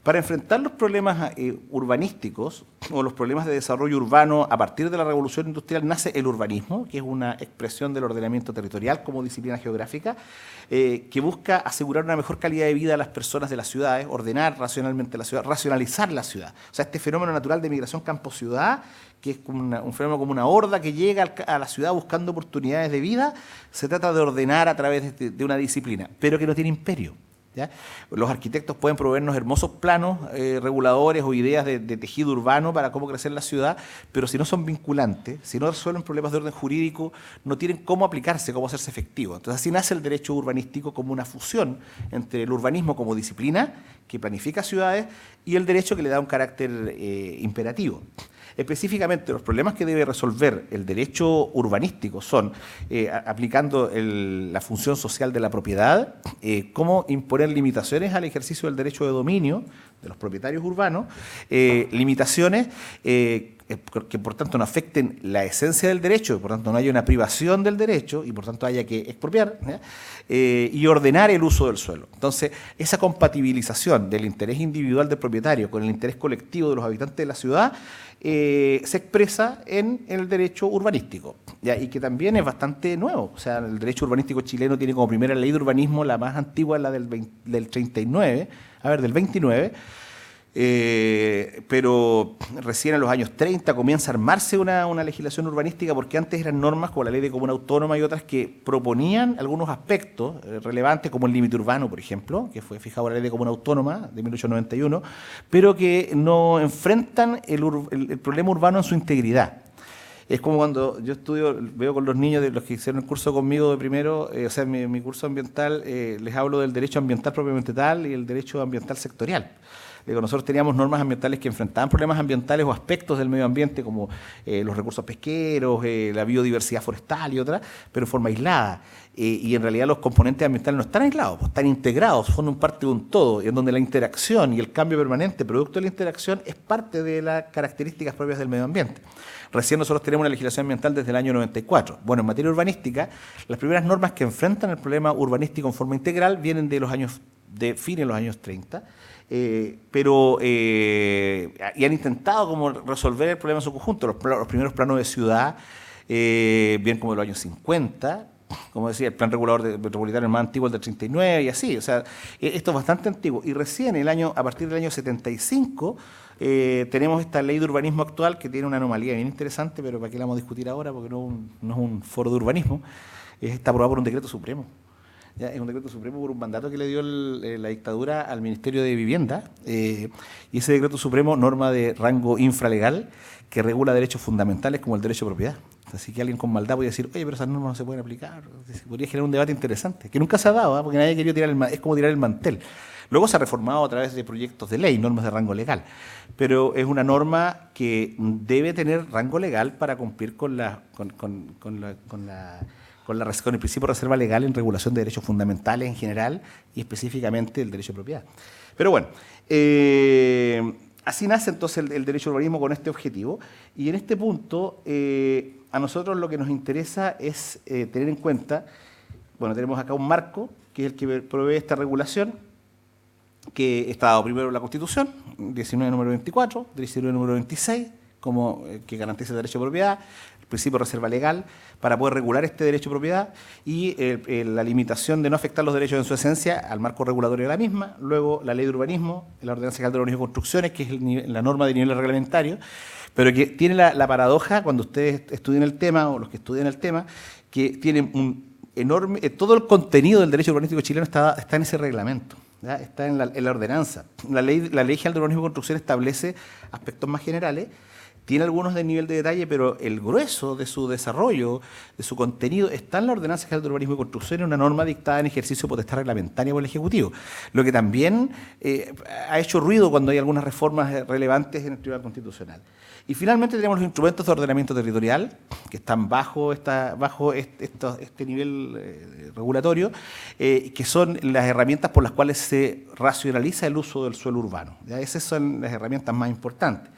Para enfrentar los problemas urbanísticos o los problemas de desarrollo urbano a partir de la revolución industrial nace el urbanismo, que es una expresión del ordenamiento territorial como disciplina geográfica, que busca asegurar una mejor calidad de vida a las personas de las ciudades, ordenar racionalmente la ciudad, racionalizar la ciudad. O sea, este fenómeno natural de migración campo-ciudad, que es como un fenómeno como una horda que llega a la ciudad buscando oportunidades de vida, se trata de ordenar a través de una disciplina, pero que no tiene imperio, ¿ya? Los arquitectos pueden proveernos hermosos planos reguladores o ideas de tejido urbano para cómo crecer la ciudad, pero si no son vinculantes, si no resuelven problemas de orden jurídico, no tienen cómo aplicarse, cómo hacerse efectivo. Entonces así nace el derecho urbanístico como una fusión entre el urbanismo como disciplina que planifica ciudades y el derecho que le da un carácter imperativo. Específicamente, los problemas que debe resolver el derecho urbanístico son aplicando la función social de la propiedad, cómo imponer limitaciones al ejercicio del derecho de dominio de los propietarios urbanos, limitaciones que por tanto no afecten la esencia del derecho, y por tanto no haya una privación del derecho y por tanto haya que expropiar, y ordenar el uso del suelo. Entonces, esa compatibilización del interés individual del propietario con el interés colectivo de los habitantes de la ciudad se expresa en el derecho urbanístico, ¿ya? Y que también es bastante nuevo. O sea, el derecho urbanístico chileno tiene como primera ley de urbanismo, la más antigua, la del 39, del 29, pero recién en los años 30 comienza a armarse una legislación urbanística, porque antes eran normas como la ley de comuna autónoma y otras que proponían algunos aspectos relevantes, como el límite urbano, por ejemplo, que fue fijado en la ley de comuna autónoma de 1891, pero que no enfrentan el problema urbano en su integridad. Es como cuando yo veo con los niños de los que hicieron el curso conmigo de primero, mi curso ambiental, les hablo del derecho ambiental propiamente tal y el derecho ambiental sectorial. Digo, nosotros teníamos normas ambientales que enfrentaban problemas ambientales o aspectos del medio ambiente como los recursos pesqueros, la biodiversidad forestal y otras, pero en forma aislada. Y en realidad los componentes ambientales no están aislados, pues están integrados, forman parte de un todo, y en donde la interacción y el cambio permanente producto de la interacción es parte de las características propias del medio ambiente. Recién nosotros tenemos una legislación ambiental desde el año 94. Bueno, en materia urbanística, las primeras normas que enfrentan el problema urbanístico en forma integral vienen de los años, de fines de los años 30, y han intentado como resolver el problema en su conjunto. Los primeros planos de ciudad, bien como de los años 50, como decía, el plan regulador metropolitano más antiguo, el del 39 y así. O sea, esto es bastante antiguo. Y recién a partir del año 75 tenemos esta ley de urbanismo actual que tiene una anomalía bien interesante, pero ¿para qué la vamos a discutir ahora? Porque no es un foro de urbanismo. Está aprobado por un decreto supremo. ¿Ya? Es un decreto supremo por un mandato que le dio la dictadura al Ministerio de Vivienda. Y ese decreto supremo norma de rango infralegal que regula derechos fundamentales como el derecho de propiedad. Así que alguien con maldad podría decir, oye, pero esas normas no se pueden aplicar. Podría generar un debate interesante, que nunca se ha dado, porque nadie quería es como tirar el mantel. Luego se ha reformado a través de proyectos de ley, normas de rango legal, pero es una norma que debe tener rango legal para cumplir con el principio de reserva legal en regulación de derechos fundamentales en general y específicamente el derecho de propiedad. Pero bueno, así nace entonces el derecho al urbanismo con este objetivo, y en este punto a nosotros lo que nos interesa es tener en cuenta, bueno, tenemos acá un marco que es el que provee esta regulación, que está dado primero en la Constitución, 19 número 24, 19 número 26, como que garantiza el derecho de propiedad, el principio de reserva legal, para poder regular este derecho de propiedad, y la limitación de no afectar los derechos en su esencia al marco regulatorio de la misma, luego la ley de urbanismo, la Ordenanza General de Urbanismo y Construcciones, que es la norma de nivel reglamentario, pero que tiene la paradoja, cuando ustedes estudian el tema, o los que estudian el tema, que tienen un enorme, todo el contenido del derecho urbanístico chileno está en ese reglamento. ¿Ya? Está en la ordenanza. La ley General de Urbanismo y Construcción establece aspectos más generales, tiene algunos de nivel de detalle, pero el grueso de su desarrollo, de su contenido, está en la Ordenanza General de Urbanismo y Construcción, una norma dictada en ejercicio de potestad reglamentaria por el Ejecutivo, lo que también ha hecho ruido cuando hay algunas reformas relevantes en el Tribunal Constitucional. Y finalmente tenemos los instrumentos de ordenamiento territorial, que están bajo este nivel regulatorio, que son las herramientas por las cuales se racionaliza el uso del suelo urbano. ¿Ya? Esas son las herramientas más importantes.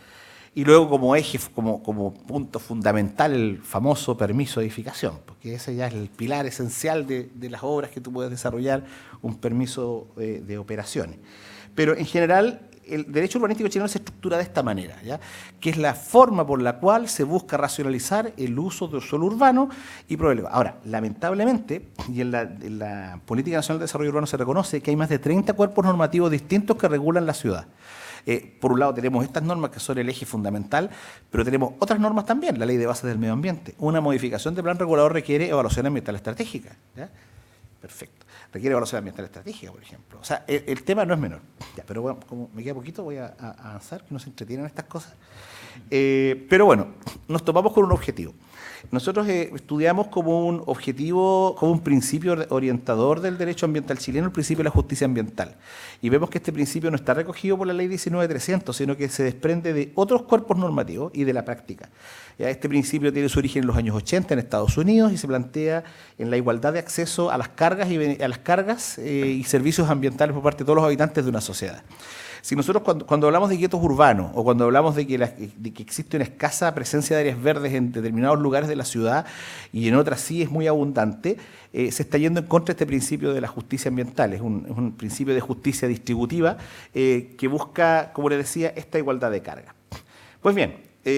Y luego como eje, como punto fundamental, el famoso permiso de edificación, porque ese ya es el pilar esencial de las obras que tú puedes desarrollar, un permiso de operaciones. Pero en general, el derecho urbanístico chileno se estructura de esta manera, ¿ya? Que es la forma por la cual se busca racionalizar el uso del suelo urbano y problema. Ahora, lamentablemente, y en la Política Nacional de Desarrollo Urbano se reconoce que hay más de 30 cuerpos normativos distintos que regulan la ciudad. Por un lado tenemos estas normas que son el eje fundamental, pero tenemos otras normas también, la Ley de Bases del Medio Ambiente. Una modificación de plan regulador requiere evaluación ambiental estratégica. ¿Ya? Perfecto. Requiere evaluación ambiental estratégica, por ejemplo. O sea, el tema no es menor. Ya, pero bueno, como me queda poquito, voy a avanzar, que no se entretienen estas cosas. Pero bueno, nos topamos con un objetivo. Nosotros estudiamos como un objetivo, como un principio orientador del derecho ambiental chileno, el principio de la justicia ambiental. Y vemos que este principio no está recogido por la ley 19.300, sino que se desprende de otros cuerpos normativos y de la práctica. Ya, este principio tiene su origen en los años 80 en Estados Unidos y se plantea en la igualdad de acceso a las cargas y servicios ambientales por parte de todos los habitantes de una sociedad. Si nosotros cuando hablamos de guetos urbanos o cuando hablamos de que existe una escasa presencia de áreas verdes en determinados lugares de la ciudad y en otras sí es muy abundante, se está yendo en contra de este principio de la justicia ambiental. Es un principio de justicia distributiva que busca, como les decía, esta igualdad de carga. Pues bien,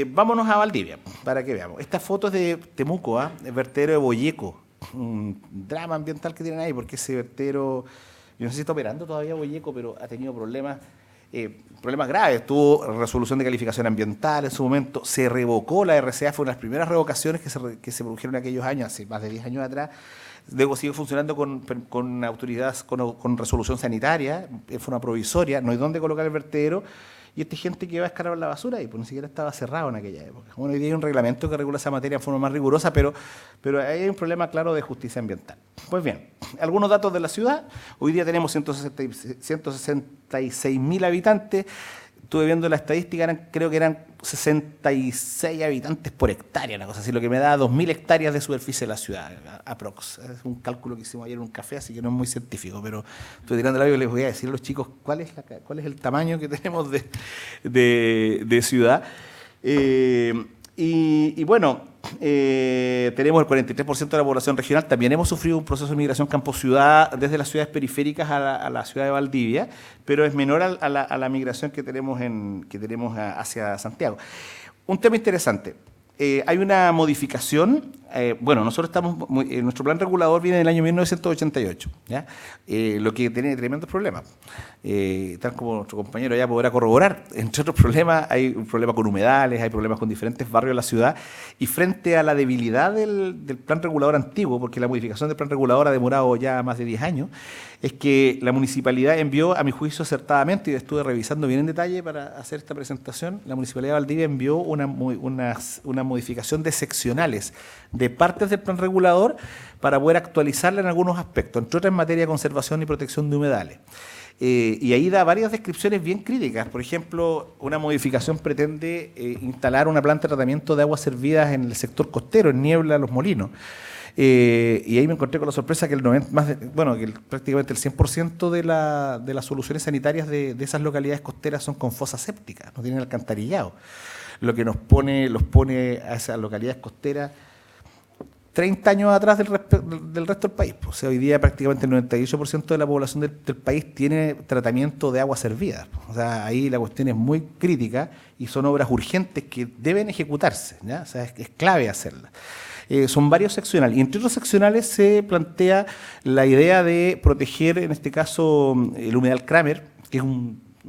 vámonos a Valdivia para que veamos. Esta foto es de Temuco, el vertedero de Boyeco, un drama ambiental que tienen ahí porque ese vertedero, yo no sé si está operando todavía Boyeco, pero ha tenido problemas graves. Tuvo resolución de calificación ambiental en su momento, se revocó la RCA, fue una de las primeras revocaciones que se produjeron en aquellos años, hace más de 10 años atrás. Luego sigue funcionando con autoridades, con resolución sanitaria, de forma provisoria, no hay dónde colocar el vertedero, y esta gente que va a escalar la basura y pues ni siquiera estaba cerrado en aquella época. Bueno, hoy día hay un reglamento que regula esa materia en forma más rigurosa, pero ahí hay un problema claro de justicia ambiental. Pues bien, algunos datos de la ciudad. Hoy día tenemos 166.000 habitantes. Estuve viendo la estadística, creo que eran 66 habitantes por hectárea, una cosa así, lo que me da 2.000 hectáreas de superficie de la ciudad, aprox. Es un cálculo que hicimos ayer en un café, así que no es muy científico, pero estoy tirando el labio y les voy a decir a los chicos cuál es el tamaño que tenemos de ciudad. Y bueno, tenemos el 43% de la población regional. También hemos sufrido un proceso de migración campo-ciudad desde las ciudades periféricas a la ciudad de Valdivia, pero es menor a la migración que tenemos hacia Santiago. Un tema interesante. Hay una modificación. Bueno, nuestro plan regulador viene del año 1988, ¿ya? Lo que tiene tremendos problemas. Tal como nuestro compañero ya podrá corroborar, entre otros problemas, hay un problema con humedales, hay problemas con diferentes barrios de la ciudad, y frente a la debilidad del plan regulador antiguo, porque la modificación del plan regulador ha demorado ya más de 10 años, es que la municipalidad envió, a mi juicio acertadamente, y estuve revisando bien en detalle para hacer esta presentación, la Municipalidad de Valdivia envió una modificación de seccionales de partes del plan regulador para poder actualizarla en algunos aspectos, entre otras en materia de conservación y protección de humedales. Y ahí da varias descripciones bien críticas. Por ejemplo, una modificación pretende instalar una planta de tratamiento de aguas servidas en el sector costero, en Niebla, Los Molinos. Y ahí me encontré con la sorpresa que prácticamente el 100% de las soluciones sanitarias de esas localidades costeras son con fosas sépticas, no tienen alcantarillado. Lo que los pone a esas localidades costeras 30 años atrás del resto del país. O sea, hoy día prácticamente el 98% de la población del país tiene tratamiento de agua servida. O sea, ahí la cuestión es muy crítica y son obras urgentes que deben ejecutarse, ¿ya? O sea, es clave hacerlas. Son varios seccionales, y entre otros seccionales se plantea la idea de proteger, en este caso, el humedal Kramer, que es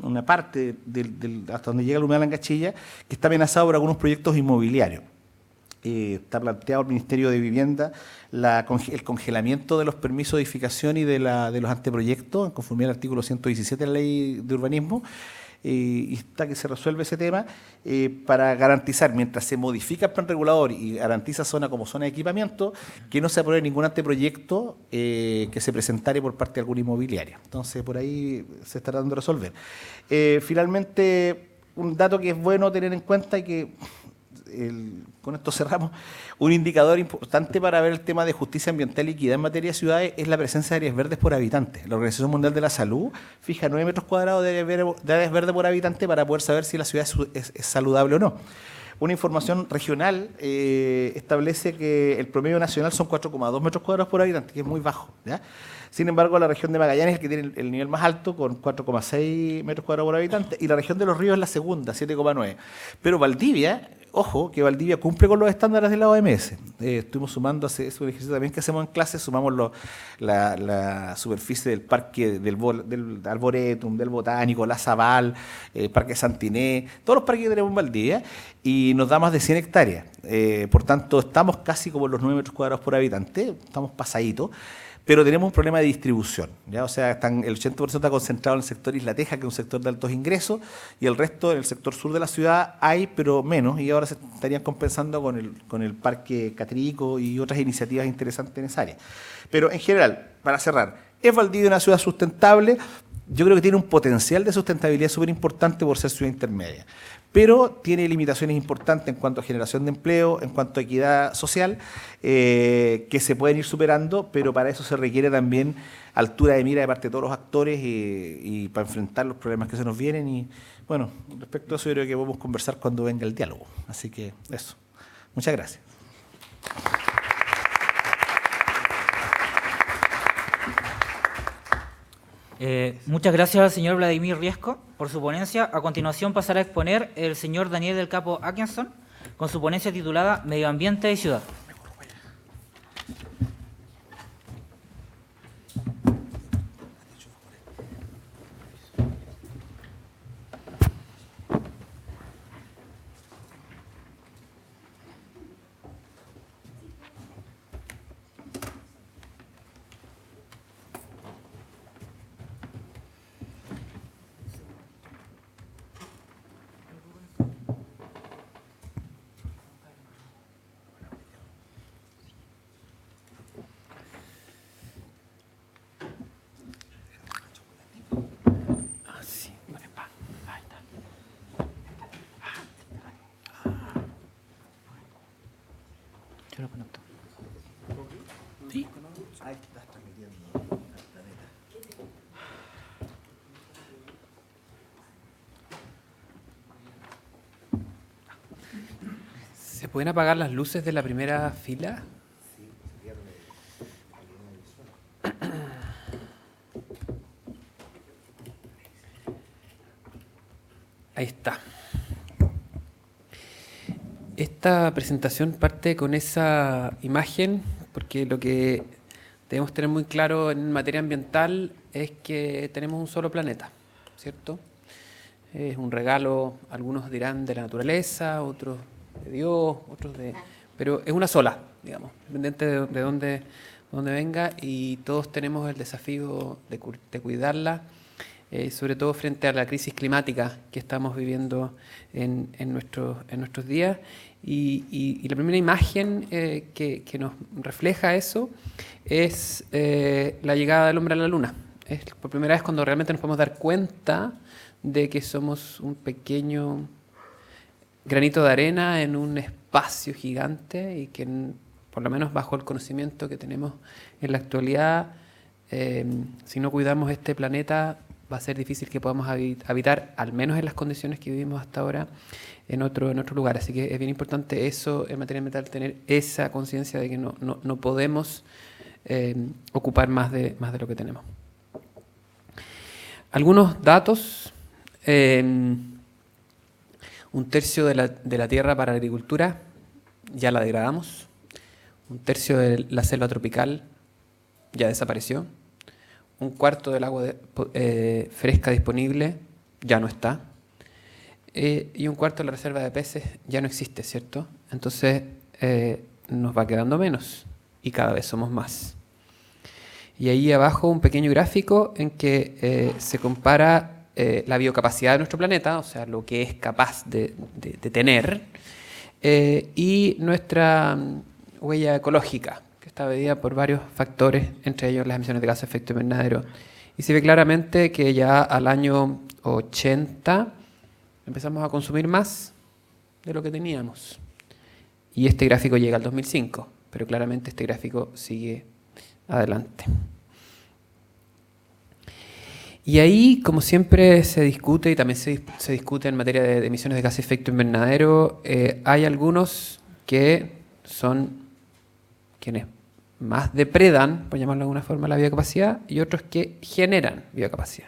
una parte hasta donde llega el humedal Angachilla, que está amenazado por algunos proyectos inmobiliarios. Está planteado el Ministerio de Vivienda el congelamiento de los permisos de edificación y de los anteproyectos, en conformidad al artículo 117 de la Ley de Urbanismo, y está que se resuelve ese tema para garantizar, mientras se modifica el plan regulador y garantiza zona como zona de equipamiento, que no se apruebe ningún anteproyecto que se presentare por parte de alguna inmobiliaria. Entonces, por ahí se está tratando de resolver. Finalmente, un dato que es bueno tener en cuenta y que con esto cerramos, un indicador importante para ver el tema de justicia ambiental y equidad en materia de ciudades es la presencia de áreas verdes por habitante. La Organización Mundial de la Salud fija 9 metros cuadrados de áreas verdes por habitante para poder saber si la ciudad es saludable o no. Una información regional establece que el promedio nacional son 4,2 metros cuadrados por habitante, que es muy bajo, ¿ya? Sin embargo, la región de Magallanes es el que tiene el nivel más alto, con 4,6 metros cuadrados por habitante, y la región de Los Ríos es la segunda, 7,9. Pero Valdivia, ojo, que Valdivia cumple con los estándares de la OMS. Estuvimos sumando, es un ejercicio también que hacemos en clase, sumamos la superficie del parque del Arboretum, del Botánico, la Zabal, Parque Santiné, todos los parques que tenemos en Valdivia, y nos da más de 100 hectáreas. Por tanto, estamos casi como los 9 metros cuadrados por habitante, estamos pasaditos. Pero tenemos un problema de distribución, ¿ya? O sea, el 80% está concentrado en el sector Isla Teja, que es un sector de altos ingresos, y el resto, en el sector sur de la ciudad, hay, pero menos, y ahora se estarían compensando con el Parque Catrico y otras iniciativas interesantes en esa área. Pero en general, para cerrar, ¿es Valdivia una ciudad sustentable? Yo creo que tiene un potencial de sustentabilidad súper importante por ser ciudad intermedia, pero tiene limitaciones importantes en cuanto a generación de empleo, en cuanto a equidad social, que se pueden ir superando, pero para eso se requiere también altura de mira de parte de todos los actores y para enfrentar los problemas que se nos vienen. Y bueno, respecto a eso yo creo que podemos conversar cuando venga el diálogo. Así que eso. Muchas gracias. Muchas gracias al señor Vladimir Riesco por su ponencia. A continuación pasará a exponer el señor Daniel del Capo Atkinson con su ponencia titulada Medio Ambiente y Ciudad. lo conecto. Sí. Ahí estás transmitiendo al planeta. ¿Se pueden apagar las luces de la primera fila? Ahí está. Esta presentación parte con esa imagen porque lo que debemos tener muy claro en materia ambiental es que tenemos un solo planeta, ¿cierto? Es un regalo, algunos dirán de la naturaleza, otros de Dios, otros de... Pero es una sola, digamos, independiente de dónde venga, y todos tenemos el desafío de cuidarla, sobre todo frente a la crisis climática que estamos viviendo en nuestros días. Y la primera imagen que nos refleja eso es la llegada del hombre a la Luna. Es por primera vez cuando realmente nos podemos dar cuenta de que somos un pequeño granito de arena en un espacio gigante y que, por lo menos bajo el conocimiento que tenemos en la actualidad, si no cuidamos este planeta, va a ser difícil que podamos habitar, al menos en las condiciones que vivimos hasta ahora, en otro lugar. Así que es bien importante eso en materia ambiental, tener esa conciencia de que no podemos ocupar más de lo que tenemos. Algunos datos. 1/3 de la tierra para la agricultura ya la degradamos. 1/3 de la selva tropical ya desapareció. 1/4 del agua fresca disponible ya no está. Y 1/4 de la reserva de peces ya no existe, ¿cierto? Entonces nos va quedando menos y cada vez somos más. Y ahí abajo un pequeño gráfico en que se compara la biocapacidad de nuestro planeta, o sea, lo que es capaz de tener, y nuestra huella ecológica, que está medida por varios factores, entre ellos las emisiones de gases de efecto invernadero. Y se ve claramente que ya al año 80 empezamos a consumir más de lo que teníamos. Y este gráfico llega al 2005, pero claramente este gráfico sigue adelante. Y ahí, como siempre se discute, y también se discute en materia de emisiones de gases de efecto invernadero, hay algunos que son quienes más depredan, por llamarlo de alguna forma, la biocapacidad, y otros que generan biocapacidad.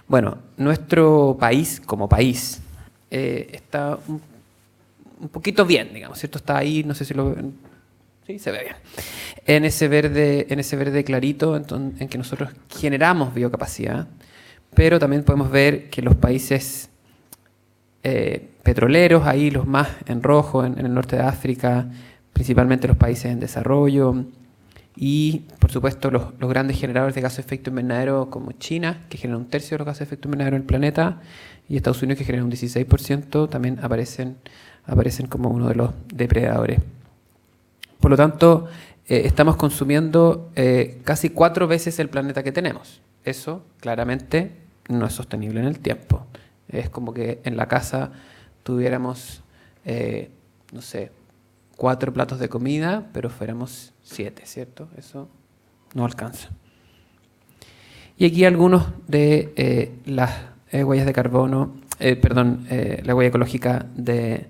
Bueno, nuestro país, como país, está un poquito bien, digamos, ¿cierto? Está ahí, no sé si lo ven. Sí, se ve bien. En ese verde clarito en que nosotros generamos biocapacidad, pero también podemos ver que los países petroleros, ahí los más en rojo, en el norte de África, principalmente los países en desarrollo, y por supuesto los grandes generadores de gases de efecto invernadero como China, que genera 1/3 de los gases de efecto invernadero en el planeta, y Estados Unidos, que genera un 16%, también aparecen como uno de los depredadores. Por lo tanto, estamos consumiendo casi 4 veces el planeta que tenemos. Eso claramente no es sostenible en el tiempo. Es como que en la casa tuviéramos, no sé, 4 platos de comida, pero fuéramos 7, ¿cierto? Eso no alcanza. Y aquí algunos de las huellas de carbono, la huella ecológica de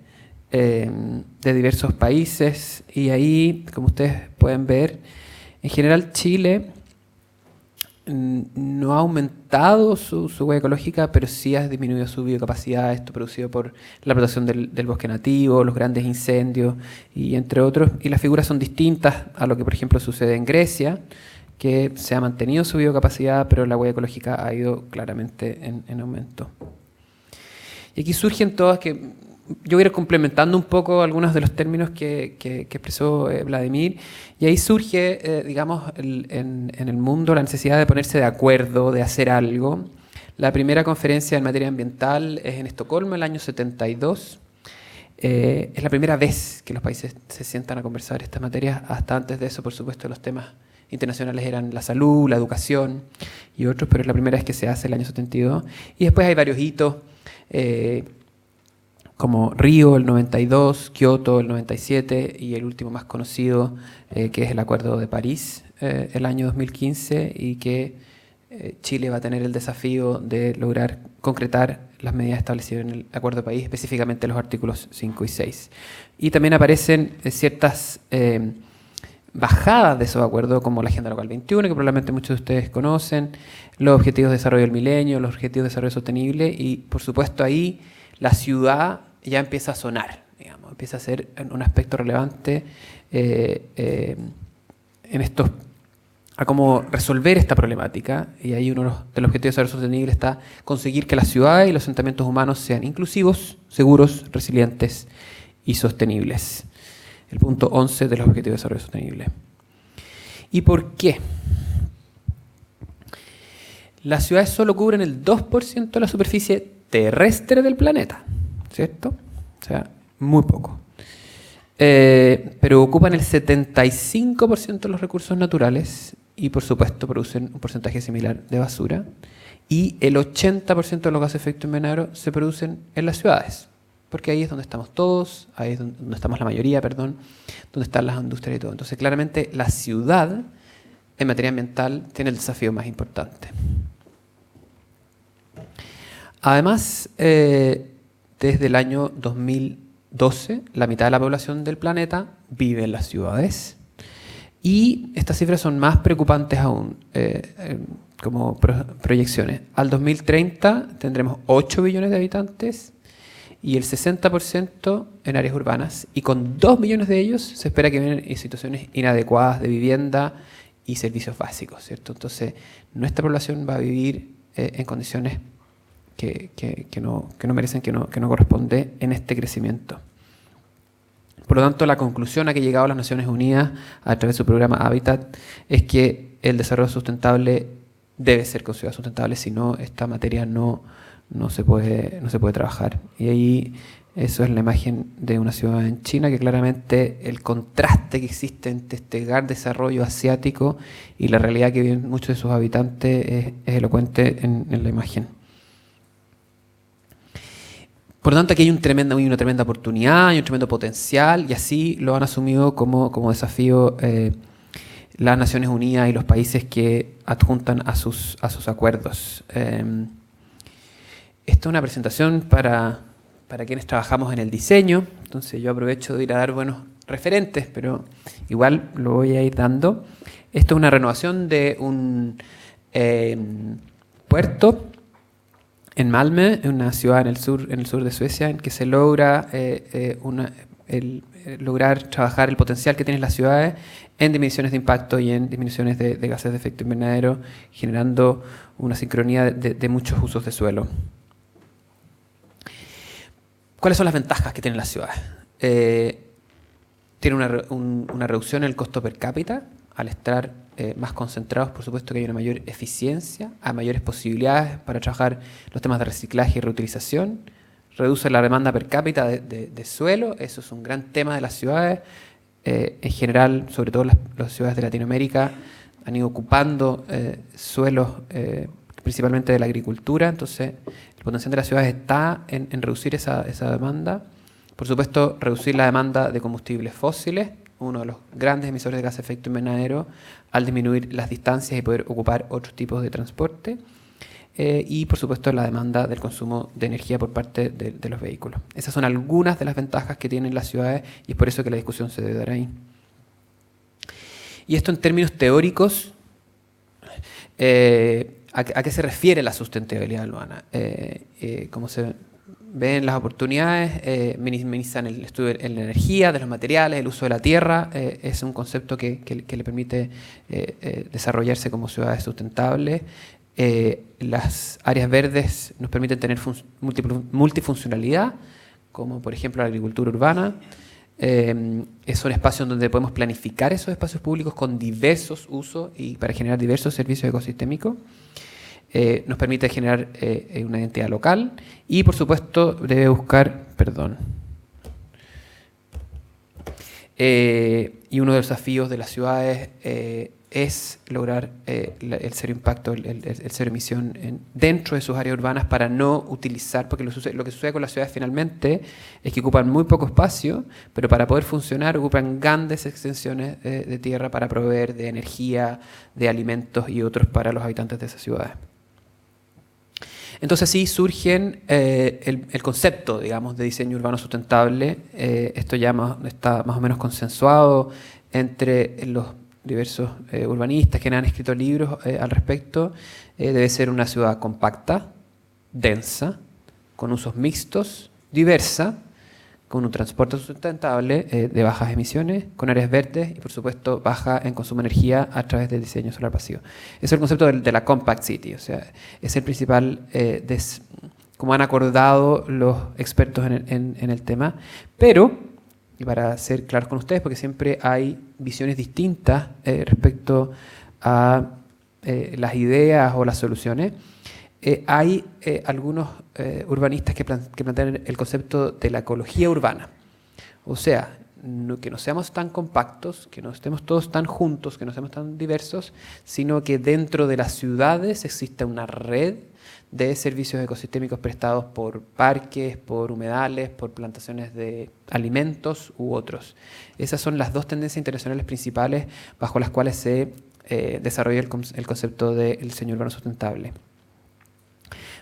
diversos países, y ahí, como ustedes pueden ver, en general Chile no ha aumentado su huella ecológica, pero sí ha disminuido su biocapacidad, esto producido por la protección del bosque nativo, los grandes incendios, y entre otros. Y las figuras son distintas a lo que, por ejemplo, sucede en Grecia, que se ha mantenido su biocapacidad, pero la huella ecológica ha ido claramente en aumento. Y aquí surgen todas que... Yo voy a ir complementando un poco algunos de los términos que expresó Vladimir, y ahí surge, digamos, en el mundo la necesidad de ponerse de acuerdo, de hacer algo. La primera conferencia en materia ambiental es en Estocolmo, el año 72. Es la primera vez que los países se sientan a conversar estas materias. Hasta antes de eso, por supuesto, los temas internacionales eran la salud, la educación y otros, pero es la primera vez que se hace el año 72. Y después hay varios hitos, como Río el 92, Kioto el 97 y el último más conocido, que es el Acuerdo de París el año 2015, y que Chile va a tener el desafío de lograr concretar las medidas establecidas en el Acuerdo de París, específicamente los artículos 5 y 6. Y también aparecen ciertas bajadas de esos acuerdos, como la Agenda Local 21, que probablemente muchos de ustedes conocen, los Objetivos de Desarrollo del Milenio, los Objetivos de Desarrollo Sostenible, y por supuesto ahí la ciudad ya empieza a sonar, digamos, empieza a ser un aspecto relevante en estos, a cómo resolver esta problemática. Y ahí uno de los objetivos de desarrollo sostenible está conseguir que las ciudades y los asentamientos humanos sean inclusivos, seguros, resilientes y sostenibles. El punto 11 de los objetivos de desarrollo sostenible. ¿Y por qué? Las ciudades solo cubren el 2% de la superficie terrestre del planeta, ¿cierto? O sea, muy poco. Pero ocupan el 75% de los recursos naturales y, por supuesto, producen un porcentaje similar de basura. Y el 80% de los gases de efecto invernadero se producen en las ciudades, porque ahí es donde estamos todos, ahí es donde estamos la mayoría, perdón, donde están las industrias y todo. Entonces, claramente, la ciudad, en materia ambiental, tiene el desafío más importante. Además, desde el año 2012, la mitad de la población del planeta vive en las ciudades, y estas cifras son más preocupantes aún, como proyecciones. Al 2030 tendremos 8 billones de habitantes y el 60% en áreas urbanas, y con 2 millones de ellos se espera que vivan en situaciones inadecuadas de vivienda y servicios básicos, ¿cierto? Entonces, nuestra población va a vivir en condiciones que no merecen, que no corresponde en este crecimiento. Por lo tanto, la conclusión a que han llegado las Naciones Unidas a través de su programa Hábitat es que el desarrollo sustentable debe ser considerado sustentable, si no, esta materia no se puede trabajar. Y ahí, eso es la imagen de una ciudad en China, que claramente el contraste que existe entre este gran desarrollo asiático y la realidad que viven muchos de sus habitantes es elocuente en la imagen. Por lo tanto, aquí hay una tremenda oportunidad, hay un tremendo potencial, y así lo han asumido como desafío las Naciones Unidas y los países que adjuntan a sus acuerdos. Esta es una presentación para quienes trabajamos en el diseño, entonces yo aprovecho de ir a dar buenos referentes, pero igual lo voy a ir dando. Esto es una renovación de un puerto en Malmö, una ciudad en el sur de Suecia, en que se logra lograr trabajar el potencial que tienen las ciudades en disminuciones de impacto y en disminuciones de gases de efecto invernadero, generando una sincronía de muchos usos de suelo. ¿Cuáles son las ventajas que tienen las ciudades? Tiene una reducción en el costo per cápita. Al estar más concentrados, por supuesto que hay una mayor eficiencia, hay mayores posibilidades para trabajar los temas de reciclaje y reutilización. Reduce la demanda per cápita de suelo, eso es un gran tema de las ciudades. En general, sobre todo las ciudades de Latinoamérica, han ido ocupando suelos principalmente de la agricultura, entonces el potencial de las ciudades está en reducir esa demanda. Por supuesto, reducir la demanda de combustibles fósiles, uno de los grandes emisores de gases de efecto invernadero, al disminuir las distancias y poder ocupar otros tipos de transporte. Y, por supuesto, la demanda del consumo de energía por parte de los vehículos. Esas son algunas de las ventajas que tienen las ciudades, y es por eso que la discusión se debe dar ahí. Y esto en términos teóricos, ¿a qué se refiere la sustentabilidad urbana? Como se ven las oportunidades, minimizan el estudio de la energía, de los materiales, el uso de la tierra. Es un concepto que le permite desarrollarse como ciudades sustentables. Las áreas verdes nos permiten tener multifuncionalidad, como por ejemplo la agricultura urbana. Son espacios donde podemos planificar esos espacios públicos con diversos usos y para generar diversos servicios ecosistémicos. Nos permite generar una identidad local y, por supuesto, debe buscar, y uno de los desafíos de las ciudades es lograr el cero impacto, el cero emisión dentro de sus áreas urbanas para no utilizar, porque lo que sucede con las ciudades finalmente es que ocupan muy poco espacio, pero para poder funcionar ocupan grandes extensiones de tierra para proveer de energía, de alimentos y otros para los habitantes de esas ciudades. Entonces sí surgen el concepto, digamos, de diseño urbano sustentable. Esto ya está más o menos consensuado entre los diversos urbanistas que han escrito libros al respecto. Debe ser una ciudad compacta, densa, con usos mixtos, diversa, con un transporte sustentable de bajas emisiones, con áreas verdes y, por supuesto, baja en consumo de energía a través del diseño solar pasivo. Ese es el concepto de la Compact City, o sea, es el principal, como han acordado los expertos en el tema, pero, y para ser claros con ustedes, porque siempre hay visiones distintas respecto a las ideas o las soluciones, hay algunos urbanistas que plantean el concepto de la ecología urbana. O sea, que no seamos tan compactos, que no estemos todos tan juntos, que no seamos tan diversos, sino que dentro de las ciudades exista una red de servicios ecosistémicos prestados por parques, por humedales, por plantaciones de alimentos u otros. Esas son las dos tendencias internacionales principales bajo las cuales se desarrolla el concepto del diseño urbano sustentable.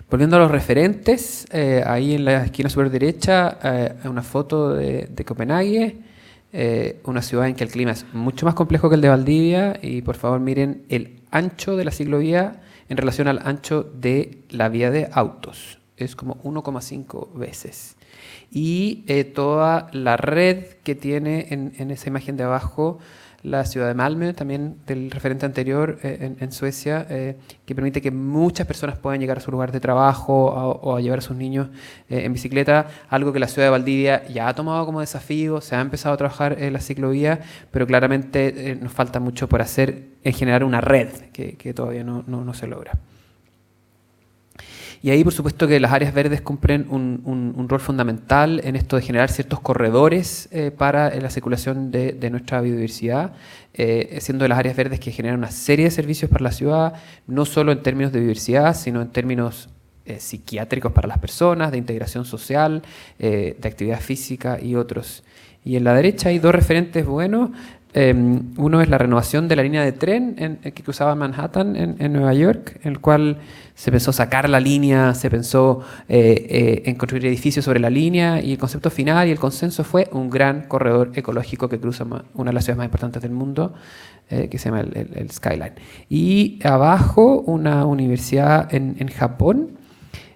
Volviendo a los referentes, ahí en la esquina superior derecha una foto de Copenhague, una ciudad en que el clima es mucho más complejo que el de Valdivia, y por favor miren el ancho de la ciclovía en relación al ancho de la vía de autos. Es como 1,5 veces. Y toda la red que tiene en esa imagen de abajo la ciudad de Malmö, también del referente anterior en Suecia, que permite que muchas personas puedan llegar a su lugar de trabajo o a llevar a sus niños en bicicleta, algo que la ciudad de Valdivia ya ha tomado como desafío, se ha empezado a trabajar en la ciclovía, pero claramente nos falta mucho por hacer en generar una red que todavía no se logra. Y ahí, por supuesto, que las áreas verdes cumplen un rol fundamental en esto de generar ciertos corredores para la circulación de nuestra biodiversidad, siendo las áreas verdes que generan una serie de servicios para la ciudad, no solo en términos de biodiversidad, sino en términos psiquiátricos para las personas, de integración social, de actividad física y otros. Y en la derecha hay dos referentes buenos. Uno es la renovación de la línea de tren que cruzaba Manhattan en Nueva York, en el cual se pensó sacar la línea, se pensó en construir edificios sobre la línea, y el concepto final y el consenso fue un gran corredor ecológico que cruza una de las ciudades más importantes del mundo, que se llama el Skyline. Y abajo una universidad en Japón,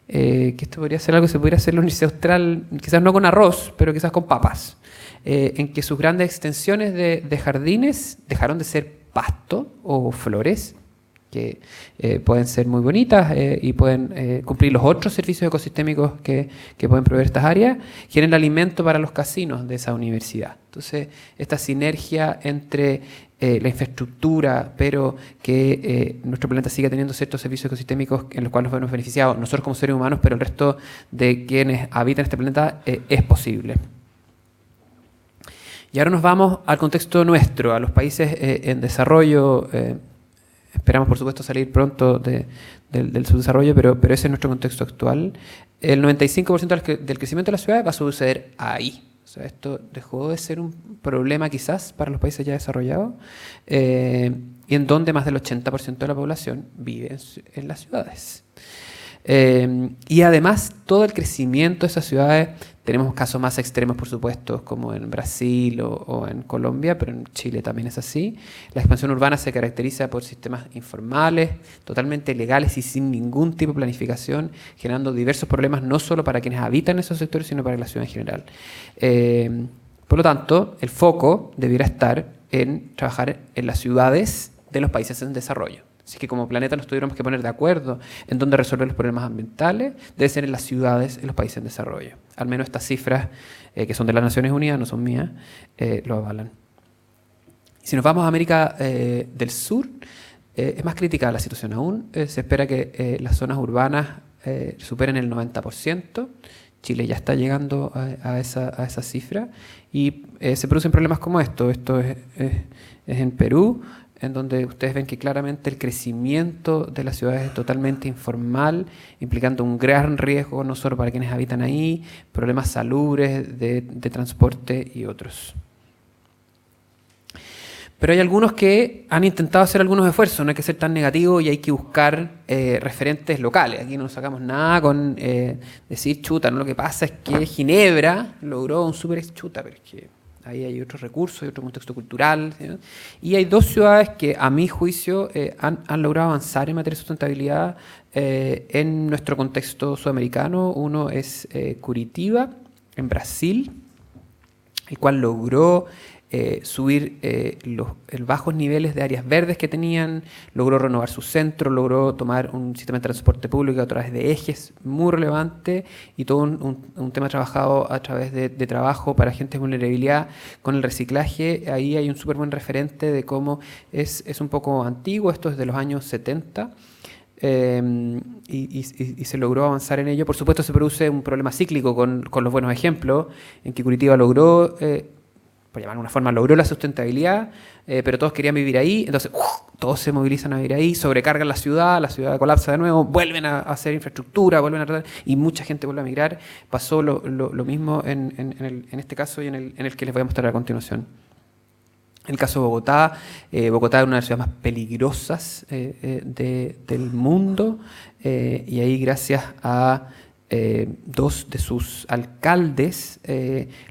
que esto podría ser algo que se pudiera hacer en la Universidad Austral, quizás no con arroz, pero quizás con papas. En que sus grandes extensiones de jardines dejaron de ser pasto o flores, que pueden ser muy bonitas y pueden cumplir los otros servicios ecosistémicos que pueden proveer estas áreas, generan alimento para los casinos de esa universidad. Entonces, esta sinergia entre la infraestructura, pero que nuestro planeta siga teniendo ciertos servicios ecosistémicos en los cuales nos vemos beneficiados, nosotros como seres humanos, pero el resto de quienes habitan este planeta, es posible. Y ahora nos vamos al contexto nuestro, a los países en desarrollo. Esperamos, por supuesto, salir pronto del subdesarrollo, pero ese es nuestro contexto actual. El 95% del crecimiento de la ciudad va a suceder ahí. O sea, esto dejó de ser un problema quizás para los países ya desarrollados, y en donde más del 80% de la población vive en las ciudades. Y además, todo el crecimiento de esas ciudades, tenemos casos más extremos, por supuesto, como en Brasil o en Colombia, pero en Chile también es así. La expansión urbana se caracteriza por sistemas informales, totalmente ilegales y sin ningún tipo de planificación, generando diversos problemas, no solo para quienes habitan esos sectores, sino para la ciudad en general. Por lo tanto, el foco debiera estar en trabajar en las ciudades de los países en desarrollo. Así que como planeta nos tuviéramos que poner de acuerdo en dónde resolver los problemas ambientales, debe ser en las ciudades, en los países en desarrollo. Al menos estas cifras, que son de las Naciones Unidas, no son mías, lo avalan. Si nos vamos a América del Sur, es más crítica la situación aún. Se espera que las zonas urbanas superen el 90%. Chile ya está llegando a esa cifra. Y se producen problemas como esto. Esto es en Perú. en donde ustedes ven que claramente el crecimiento de las ciudades es totalmente informal, implicando un gran riesgo no solo para quienes habitan ahí, problemas salubres de transporte y otros. Pero hay algunos que han intentado hacer algunos esfuerzos, no hay que ser tan negativo y hay que buscar referentes locales. Aquí no sacamos nada con decir chuta, ¿no? Lo que pasa es que Ginebra logró un super chuta, pero es que ahí hay otros recursos, hay otro contexto cultural, ¿sí? Y hay dos ciudades que a mi juicio han logrado avanzar en materia de sustentabilidad en nuestro contexto sudamericano. Uno es Curitiba, en Brasil, el cual logró subir los bajos niveles de áreas verdes que tenían, logró renovar su centro, logró tomar un sistema de transporte público a través de ejes muy relevante y todo un tema trabajado a través de trabajo para gente de vulnerabilidad con el reciclaje. Ahí hay un súper buen referente de cómo es un poco antiguo, esto es de los años 70. Y se logró avanzar en ello. Por supuesto se produce un problema cíclico con los buenos ejemplos, en que Curitiba logró, por llamar de una forma, logró la sustentabilidad, pero todos querían vivir ahí, entonces todos se movilizan a vivir ahí, sobrecargan la ciudad colapsa de nuevo, vuelven a hacer infraestructura, vuelven a tratar, y mucha gente vuelve a migrar. Pasó lo mismo en este caso y en el que les voy a mostrar a continuación. En el caso de Bogotá, Bogotá es una de las ciudades más peligrosas del mundo, y ahí gracias a dos de sus alcaldes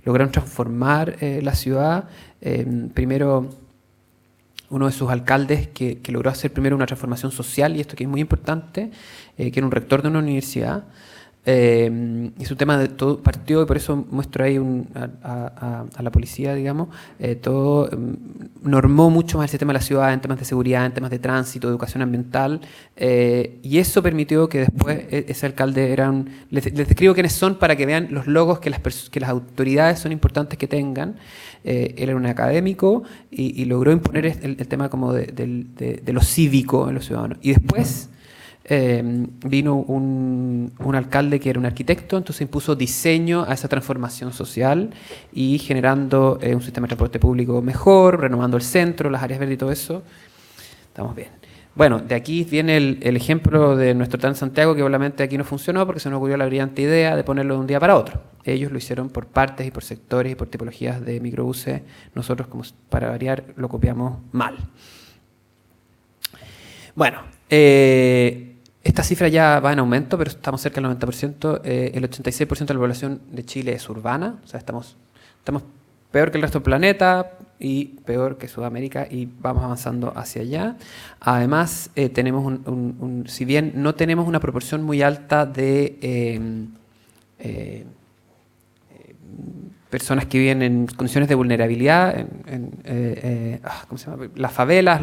lograron transformar la ciudad. Primero, uno de sus alcaldes que logró hacer primero una transformación social, y esto que es muy importante, que era un rector de una universidad. Es un tema de todo partió, y por eso muestro ahí a la policía, digamos, todo normó mucho más el sistema de la ciudad en temas de seguridad, en temas de tránsito, educación ambiental, y eso permitió que después ese alcalde les describo quiénes son para que vean los logos que las autoridades son importantes que tengan. Él era un académico y logró imponer el tema como de lo cívico en los ciudadanos. Y después vino un alcalde que era un arquitecto, entonces impuso diseño a esa transformación social y generando un sistema de transporte público mejor, renovando el centro, las áreas verdes y todo eso. Estamos bien. Bueno, de aquí viene el ejemplo de nuestro TAN Santiago, que obviamente aquí no funcionó porque se nos ocurrió la brillante idea de ponerlo de un día para otro. Ellos lo hicieron por partes y por sectores y por tipologías de microbuses. Nosotros, como para variar, lo copiamos mal. Bueno, esta cifra ya va en aumento, pero estamos cerca del 90%. El 86% de la población de Chile es urbana, o sea, estamos peor que el resto del planeta y peor que Sudamérica, y vamos avanzando hacia allá. Además, tenemos si bien no tenemos una proporción muy alta de personas que viven en condiciones de vulnerabilidad, ¿cómo se llama? Las favelas,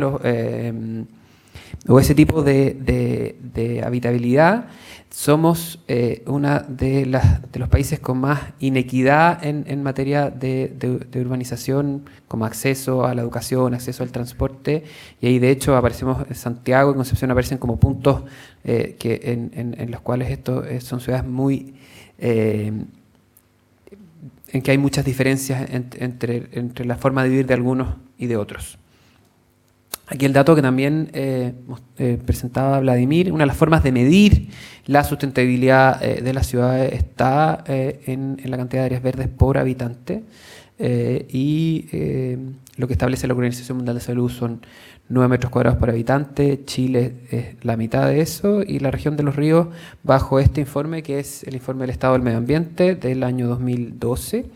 o ese tipo de habitabilidad, somos uno de los países con más inequidad en materia de urbanización, como acceso a la educación, acceso al transporte, y ahí de hecho aparecemos en Santiago y Concepción, aparecen como puntos en los cuales son ciudades muy en que hay muchas diferencias entre la forma de vivir de algunos y de otros. Aquí el dato que también presentaba Vladimir, una de las formas de medir la sustentabilidad de las ciudades está en la cantidad de áreas verdes por habitante, y lo que establece la Organización Mundial de Salud son 9 metros cuadrados por habitante. Chile es la mitad de eso, y la región de Los Ríos, bajo este informe, que es el informe del Estado del Medio Ambiente del año 2012,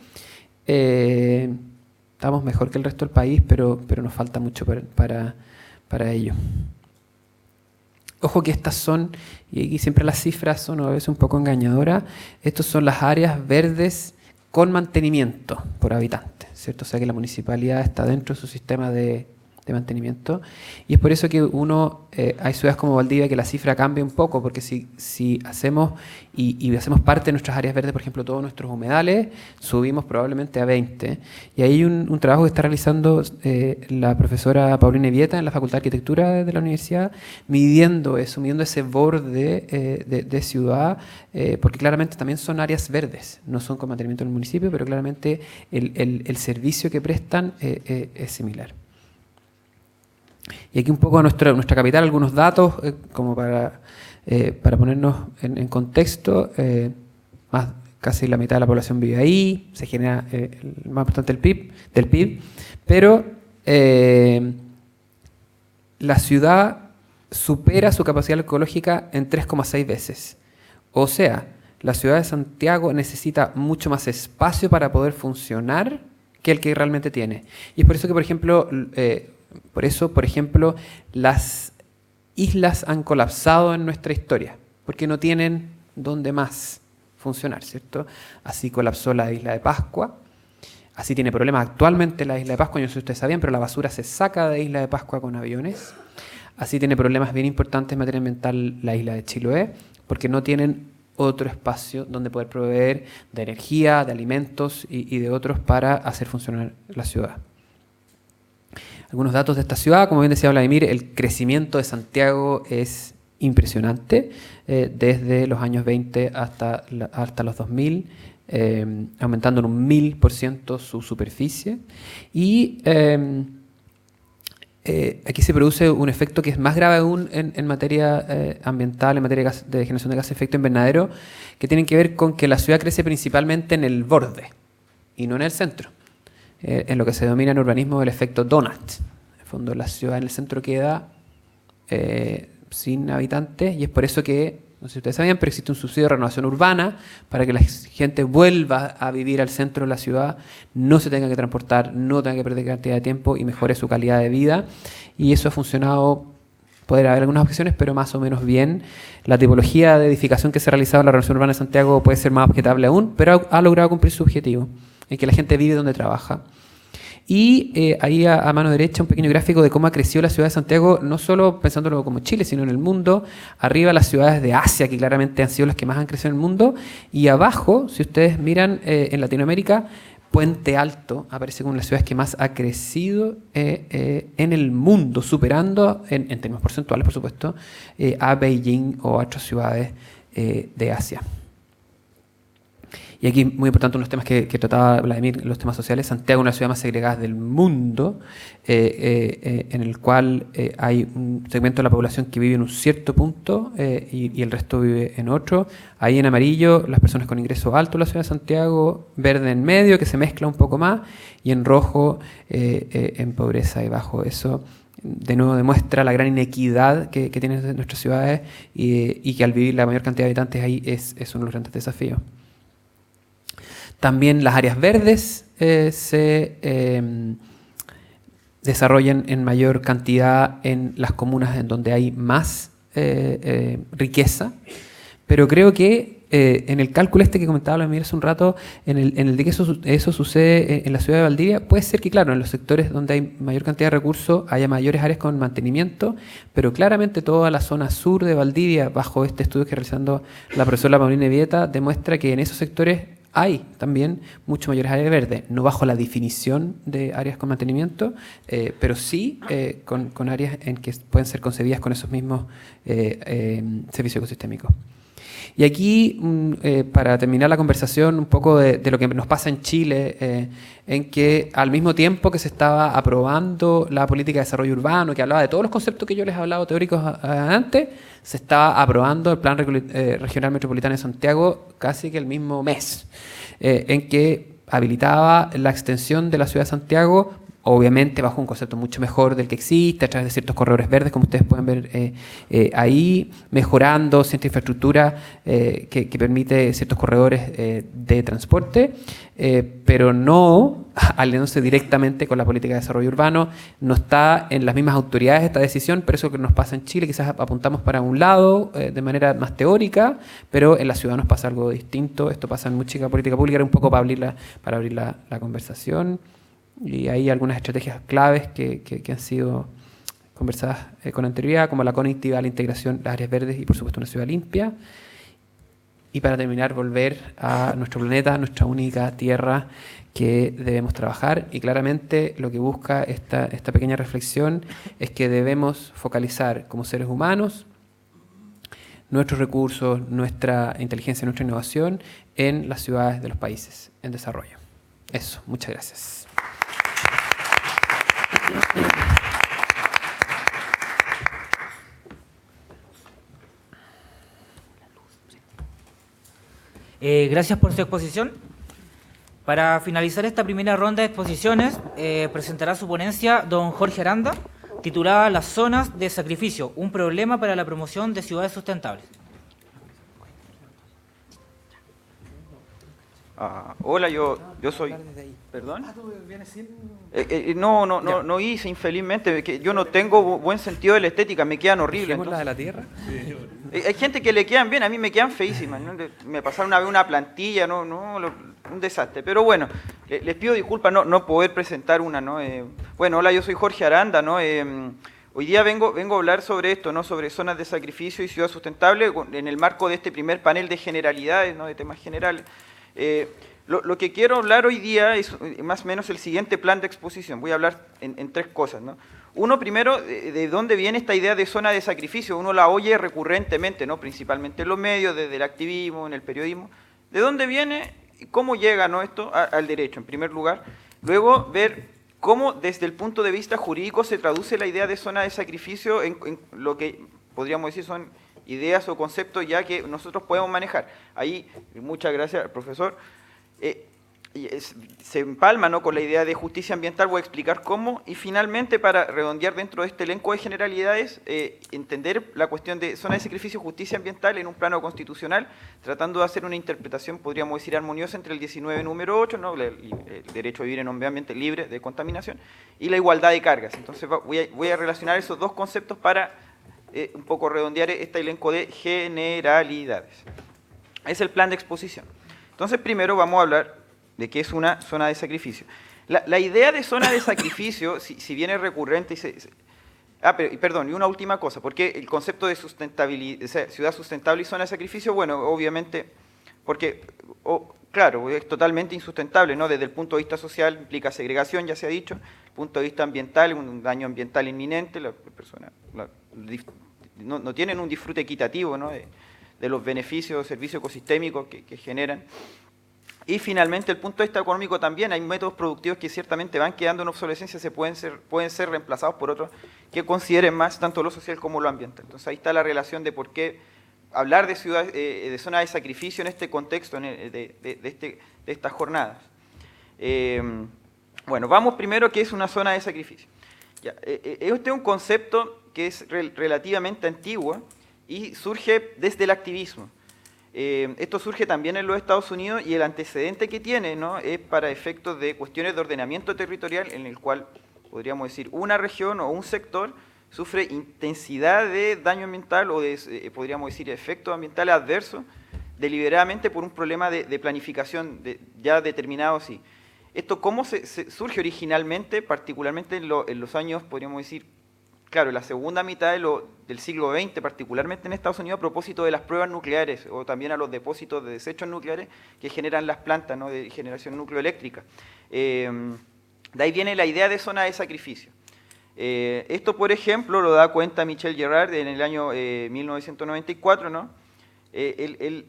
estamos mejor que el resto del país, pero nos falta mucho para ello. Ojo que estas son, y aquí siempre las cifras son a veces un poco engañadoras, estas son las áreas verdes con mantenimiento por habitante, ¿cierto? O sea que la municipalidad está dentro de su sistema de mantenimiento, y es por eso que hay ciudades como Valdivia que la cifra cambia un poco, porque si hacemos y hacemos parte de nuestras áreas verdes, por ejemplo, todos nuestros humedales, subimos probablemente a 20, y hay un trabajo que está realizando la profesora Paulina Vieta en la Facultad de Arquitectura de la universidad, midiendo ese borde de ciudad, porque claramente también son áreas verdes, no son con mantenimiento del municipio, pero claramente el servicio que prestan es similar. Y aquí un poco a nuestra capital, algunos datos como para ponernos en contexto. Casi la mitad de la población vive ahí, se genera el más importante del PIB, pero la ciudad supera su capacidad ecológica en 3,6 veces. O sea, la ciudad de Santiago necesita mucho más espacio para poder funcionar que el que realmente tiene. Y es por eso que, por ejemplo, las islas han colapsado en nuestra historia, porque no tienen dónde más funcionar, ¿cierto? Así colapsó la isla de Pascua, así tiene problemas actualmente la isla de Pascua, yo no sé si ustedes sabían, pero la basura se saca de isla de Pascua con aviones. Así tiene problemas bien importantes en materia ambiental la isla de Chiloé, porque no tienen otro espacio donde poder proveer de energía, de alimentos y de otros para hacer funcionar la ciudad. Algunos datos de esta ciudad, como bien decía Vladimir, el crecimiento de Santiago es impresionante, desde los años 20 hasta los 2000, aumentando en un 1000% su superficie. Y aquí se produce un efecto que es más grave aún en materia ambiental, en materia de generación de gases de efecto invernadero, que tienen que ver con que la ciudad crece principalmente en el borde y no en el centro, en lo que se denomina en urbanismo el efecto donut. En el fondo, la ciudad en el centro queda sin habitantes, y es por eso que, no sé si ustedes sabían, pero existe un subsidio de renovación urbana para que la gente vuelva a vivir al centro de la ciudad, no se tenga que transportar, no tenga que perder cantidad de tiempo y mejore su calidad de vida. Y eso ha funcionado, puede haber algunas objeciones, pero más o menos bien. La tipología de edificación que se ha realizado en la renovación urbana de Santiago puede ser más objetable aún, pero ha logrado cumplir su objetivo, en que la gente vive donde trabaja. Y ahí a mano derecha un pequeño gráfico de cómo ha crecido la ciudad de Santiago, no solo pensándolo como Chile, sino en el mundo. Arriba las ciudades de Asia, que claramente han sido las que más han crecido en el mundo. Y abajo, si ustedes miran en Latinoamérica, Puente Alto aparece como una de las ciudades que más ha crecido en el mundo, superando, en términos porcentuales por supuesto, a Beijing o a otras ciudades de Asia. Y aquí, muy importante, unos temas que trataba Vladimir, los temas sociales. Santiago es una ciudad más segregada del mundo, en el cual hay un segmento de la población que vive en un cierto punto y el resto vive en otro. Ahí en amarillo, las personas con ingreso alto en la ciudad de Santiago, verde en medio, que se mezcla un poco más, y en rojo, en pobreza y bajo. Eso, de nuevo, demuestra la gran inequidad que tienen nuestras ciudades y que al vivir la mayor cantidad de habitantes ahí es uno de los grandes desafíos. También las áreas verdes se desarrollan en mayor cantidad en las comunas en donde hay más riqueza, pero creo que en el cálculo que comentaba Vladimir hace un rato, en el de que eso sucede en la ciudad de Valdivia, puede ser que, claro, en los sectores donde hay mayor cantidad de recursos haya mayores áreas con mantenimiento, pero claramente toda la zona sur de Valdivia, bajo este estudio que realizando la profesora Paulina Vieta, demuestra que en esos sectores hay también mucho mayores áreas verdes, no bajo la definición de áreas con mantenimiento, pero sí con áreas en que pueden ser concebidas con esos mismos servicios ecosistémicos. Y aquí, para terminar la conversación, un poco de lo que nos pasa en Chile, en que al mismo tiempo que se estaba aprobando la política de desarrollo urbano, que hablaba de todos los conceptos que yo les he hablado teóricos antes, se estaba aprobando el Plan Regional Metropolitano de Santiago casi que el mismo mes, en que habilitaba la extensión de la ciudad de Santiago, obviamente bajo un concepto mucho mejor del que existe, a través de ciertos corredores verdes, como ustedes pueden ver ahí, mejorando cierta infraestructura que permite ciertos corredores de transporte, pero no alineándose directamente con la política de desarrollo urbano. No está en las mismas autoridades esta decisión, pero eso es lo que nos pasa en Chile. Quizás apuntamos para un lado de manera más teórica, pero en la ciudad nos pasa algo distinto. Esto pasa en mucha política pública, era un poco para abrir la conversación. Y hay algunas estrategias claves que han sido conversadas con anterioridad, como la conectividad, la integración, las áreas verdes y, por supuesto, una ciudad limpia. Y para terminar, volver a nuestro planeta, nuestra única tierra que debemos trabajar. Y claramente lo que busca esta pequeña reflexión es que debemos focalizar como seres humanos nuestros recursos, nuestra inteligencia, nuestra innovación en las ciudades de los países en desarrollo. Eso, muchas gracias. Gracias por su exposición. Para finalizar esta primera ronda de exposiciones, presentará su ponencia don Jorge Aranda, titulada Las zonas de sacrificio, un problema para la promoción de ciudades sustentables. Hola, yo soy... ¿Perdón? No hice, infelizmente, que yo no tengo buen sentido de la estética, me quedan horribles. ¿Dejemos la de la tierra? Hay gente que le quedan bien, a mí me quedan feísimas, ¿no? Me pasaron una vez una plantilla, un desastre. Pero bueno, les pido disculpas no poder presentar una, ¿no? Bueno, hola, yo soy Jorge Aranda, ¿no? Hoy día vengo a hablar sobre esto, ¿no? Sobre zonas de sacrificio y ciudad sustentable, en el marco de este primer panel de generalidades, ¿no? De temas generales. Lo que quiero hablar hoy día es más o menos el siguiente plan de exposición. Voy a hablar en tres cosas, ¿no? Uno, primero, de dónde viene esta idea de zona de sacrificio. Uno la oye recurrentemente, ¿no? Principalmente en los medios, desde el activismo, en el periodismo. ¿De dónde viene y cómo llega, ¿no? Esto al derecho, en primer lugar? Luego, ver cómo desde el punto de vista jurídico se traduce la idea de zona de sacrificio en lo que podríamos decir son ideas o conceptos ya que nosotros podemos manejar. Ahí, muchas gracias, profesor. Se empalma, ¿no? Con la idea de justicia ambiental, voy a explicar cómo, y finalmente, para redondear dentro de este elenco de generalidades, entender la cuestión de zona de sacrificio y justicia ambiental en un plano constitucional, tratando de hacer una interpretación, podríamos decir, armoniosa entre el 19 número 8, ¿no? El derecho a vivir en un medio ambiente libre de contaminación, y la igualdad de cargas. Entonces voy a relacionar esos dos conceptos para un poco redondear este elenco de generalidades. Es el plan de exposición. Entonces, primero vamos a hablar de qué es una zona de sacrificio. La idea de zona de sacrificio, si bien es recurrente, y una última cosa, porque el concepto de sustentabilidad, ciudad sustentable y zona de sacrificio, bueno, obviamente, porque, claro, es totalmente insustentable, ¿no? Desde el punto de vista social implica segregación, ya se ha dicho, desde el punto de vista ambiental, un daño ambiental inminente, las personas no tienen un disfrute equitativo, ¿no? de los beneficios, servicios ecosistémicos que generan. Y finalmente, el punto de vista económico también, hay métodos productivos que ciertamente van quedando en obsolescencia, pueden ser reemplazados por otros que consideren más tanto lo social como lo ambiental. Entonces ahí está la relación de por qué hablar de ciudad, de zona de sacrificio en este contexto de estas jornadas. Bueno, vamos primero qué es una zona de sacrificio. Este es un concepto que es relativamente antiguo y surge desde el activismo. Esto surge también en los Estados Unidos y el antecedente que tiene, ¿no? Es para efectos de cuestiones de ordenamiento territorial en el cual podríamos decir una región o un sector sufre intensidad de daño ambiental o de, podríamos decir, efectos ambientales adversos deliberadamente por un problema de planificación ya determinado así. Esto cómo se surge originalmente, particularmente en los años, podríamos decir, claro, la segunda mitad del siglo XX, particularmente en Estados Unidos, a propósito de las pruebas nucleares o también a los depósitos de desechos nucleares que generan las plantas, ¿no? De generación nucleoeléctrica. De ahí viene la idea de zona de sacrificio. Esto, por ejemplo, lo da cuenta Michel Gerard en el año 1994, ¿no? Él,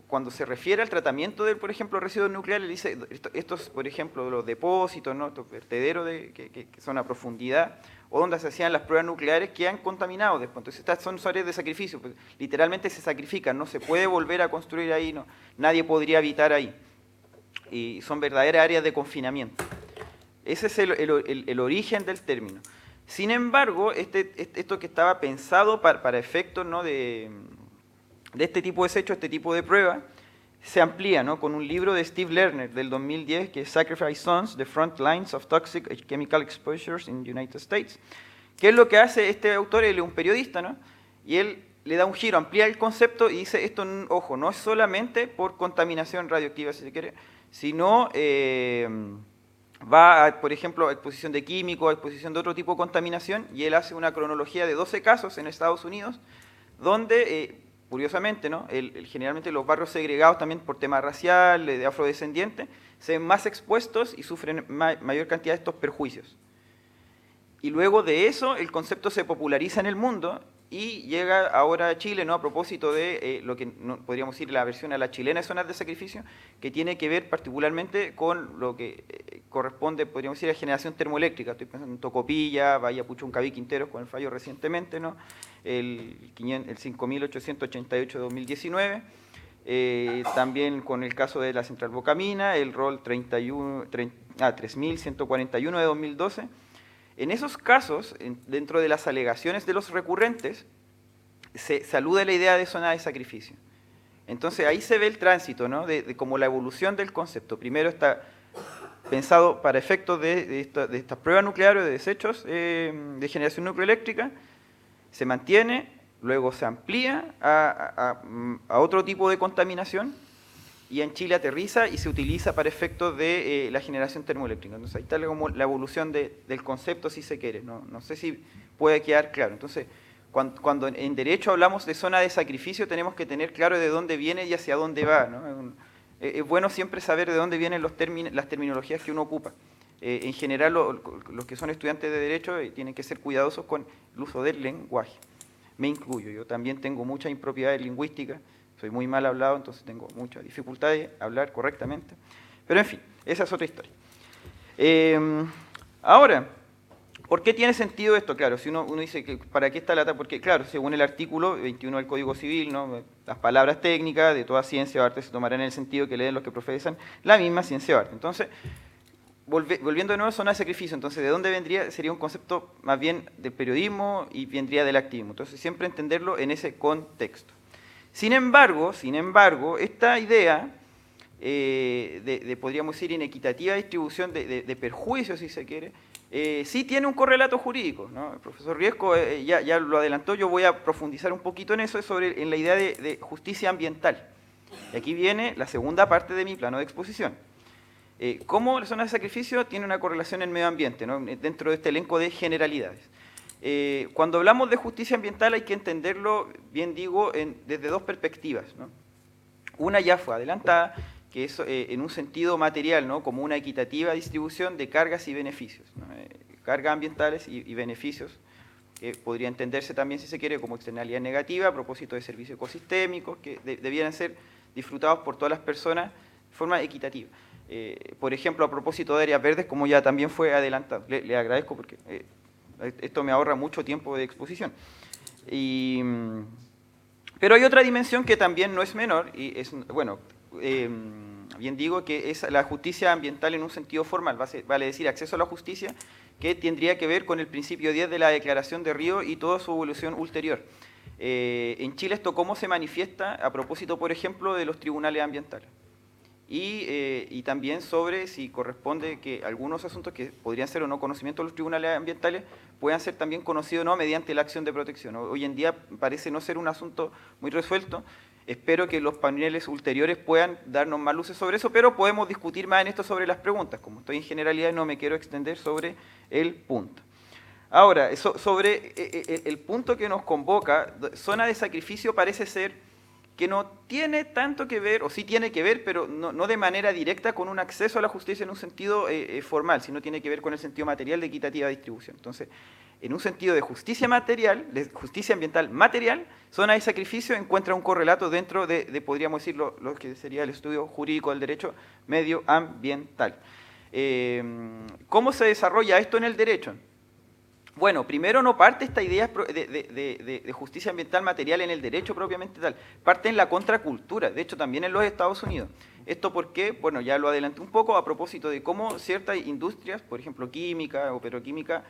cuando se refiere al tratamiento de, por ejemplo, residuos nucleares, dice, estos, por ejemplo, los depósitos, ¿no? Estos vertederos que son a profundidad, o donde se hacían las pruebas nucleares, quedan contaminados después. Entonces estas son áreas de sacrificio, pues, literalmente se sacrifican, no se puede volver a construir ahí, no, nadie podría habitar ahí. Y son verdaderas áreas de confinamiento. Ese es el origen del término. Sin embargo, esto que estaba pensado para efectos, ¿no? de este tipo de desechos, este tipo de pruebas, se amplía, ¿no? Con un libro de Steve Lerner del 2010 que es Sacrifice Zones, The Front Lines of Toxic Chemical Exposures in the United States. ¿Qué es lo que hace este autor? Él es un periodista, ¿no? Y él le da un giro, amplía el concepto y dice, esto, ojo, no es solamente por contaminación radioactiva, si se quiere, sino va, por ejemplo, a exposición de químicos, a exposición de otro tipo de contaminación, y él hace una cronología de 12 casos en Estados Unidos, donde curiosamente, ¿no? Generalmente los barrios segregados también por tema racial, de afrodescendientes, se ven más expuestos y sufren mayor cantidad de estos perjuicios. Y luego de eso, el concepto se populariza en el mundo y llega ahora a Chile, ¿no? A propósito de lo que podríamos decir la versión a la chilena de zonas de sacrificio, que tiene que ver particularmente con lo que corresponde, podríamos decir, a generación termoeléctrica. Estoy pensando en Tocopilla, Bahía Puchuncaví, Quinteros, con el fallo recientemente, ¿no? El 5888 de 2019, también con el caso de la Central Bocamina, el rol 3141 de 2012. En esos casos, dentro de las alegaciones de los recurrentes, se alude a la idea de zona de sacrificio. Entonces ahí se ve el tránsito, ¿no? de como la evolución del concepto. Primero está pensado para efectos de estas pruebas nucleares de desechos de generación nucleoeléctrica, se mantiene, luego se amplía a otro tipo de contaminación, y en Chile aterriza y se utiliza para efectos de la generación termoeléctrica. Entonces ahí está como la evolución del concepto, si se quiere. No sé si puede quedar claro. Entonces, cuando en derecho hablamos de zona de sacrificio, tenemos que tener claro de dónde viene y hacia dónde va, ¿no? Es bueno siempre saber de dónde vienen las terminologías que uno ocupa. En general, los que son estudiantes de derecho tienen que ser cuidadosos con el uso del lenguaje. Me incluyo, yo también tengo muchas impropiedades lingüísticas, soy muy mal hablado, entonces tengo mucha dificultad de hablar correctamente. Pero en fin, esa es otra historia. Ahora, ¿por qué tiene sentido esto? Claro, si uno dice que ¿para qué está la? Porque claro, según el artículo 21 del Código Civil, ¿no? Las palabras técnicas de toda ciencia o arte se tomarán en el sentido que leen los que profesan la misma ciencia o arte. Entonces, volviendo de nuevo a zona de sacrificio, entonces, ¿de dónde vendría? Sería un concepto más bien del periodismo y vendría del activismo. Entonces, siempre entenderlo en ese contexto. Sin embargo, esta idea podríamos decir, inequitativa distribución de perjuicios, si se quiere, sí tiene un correlato jurídico, ¿no? El profesor Riesco ya lo adelantó, yo voy a profundizar un poquito en eso, en la idea de justicia ambiental. Y aquí viene la segunda parte de mi plano de exposición. Cómo la zona de sacrificio tiene una correlación en el medio ambiente, ¿no? Dentro de este elenco de generalidades. Cuando hablamos de justicia ambiental hay que entenderlo, bien digo, desde dos perspectivas, ¿no? Una ya fue adelantada, que es en un sentido material, ¿no? Como una equitativa distribución de cargas y beneficios, ¿no? Cargas ambientales y beneficios, que podría entenderse también, si se quiere, como externalidad negativa a propósito de servicios ecosistémicos que debieran ser disfrutados por todas las personas de forma equitativa. Por ejemplo, a propósito de áreas verdes, como ya también fue adelantado, le agradezco porque esto me ahorra mucho tiempo de exposición. Pero hay otra dimensión que también no es menor, y es, bueno, bien digo que es la justicia ambiental en un sentido formal, vale decir acceso a la justicia, que tendría que ver con el principio 10 de la Declaración de Río y toda su evolución ulterior. En Chile esto cómo se manifiesta a propósito, por ejemplo, de los tribunales ambientales. Y también sobre si corresponde que algunos asuntos que podrían ser o no conocimiento de los tribunales ambientales puedan ser también conocidos o no mediante la acción de protección. Hoy en día parece no ser un asunto muy resuelto. Espero que los paneles ulteriores puedan darnos más luces sobre eso, pero podemos discutir más en esto sobre las preguntas. Como estoy en generalidad, no me quiero extender sobre el punto. Ahora, sobre el punto que nos convoca, zona de sacrificio parece ser que no tiene tanto que ver, o sí tiene que ver, pero no de manera directa con un acceso a la justicia en un sentido formal, sino tiene que ver con el sentido material de equitativa distribución. Entonces, en un sentido de justicia material, de justicia ambiental material, zona de sacrificio encuentra un correlato dentro de podríamos decir, lo que sería el estudio jurídico del derecho medioambiental. ¿Cómo se desarrolla esto en el derecho? Bueno, primero no parte esta idea de justicia ambiental material en el derecho propiamente tal, parte en la contracultura, de hecho también en los Estados Unidos. ¿Esto por qué? Bueno, ya lo adelanté un poco a propósito de cómo ciertas industrias, por ejemplo química o petroquímica,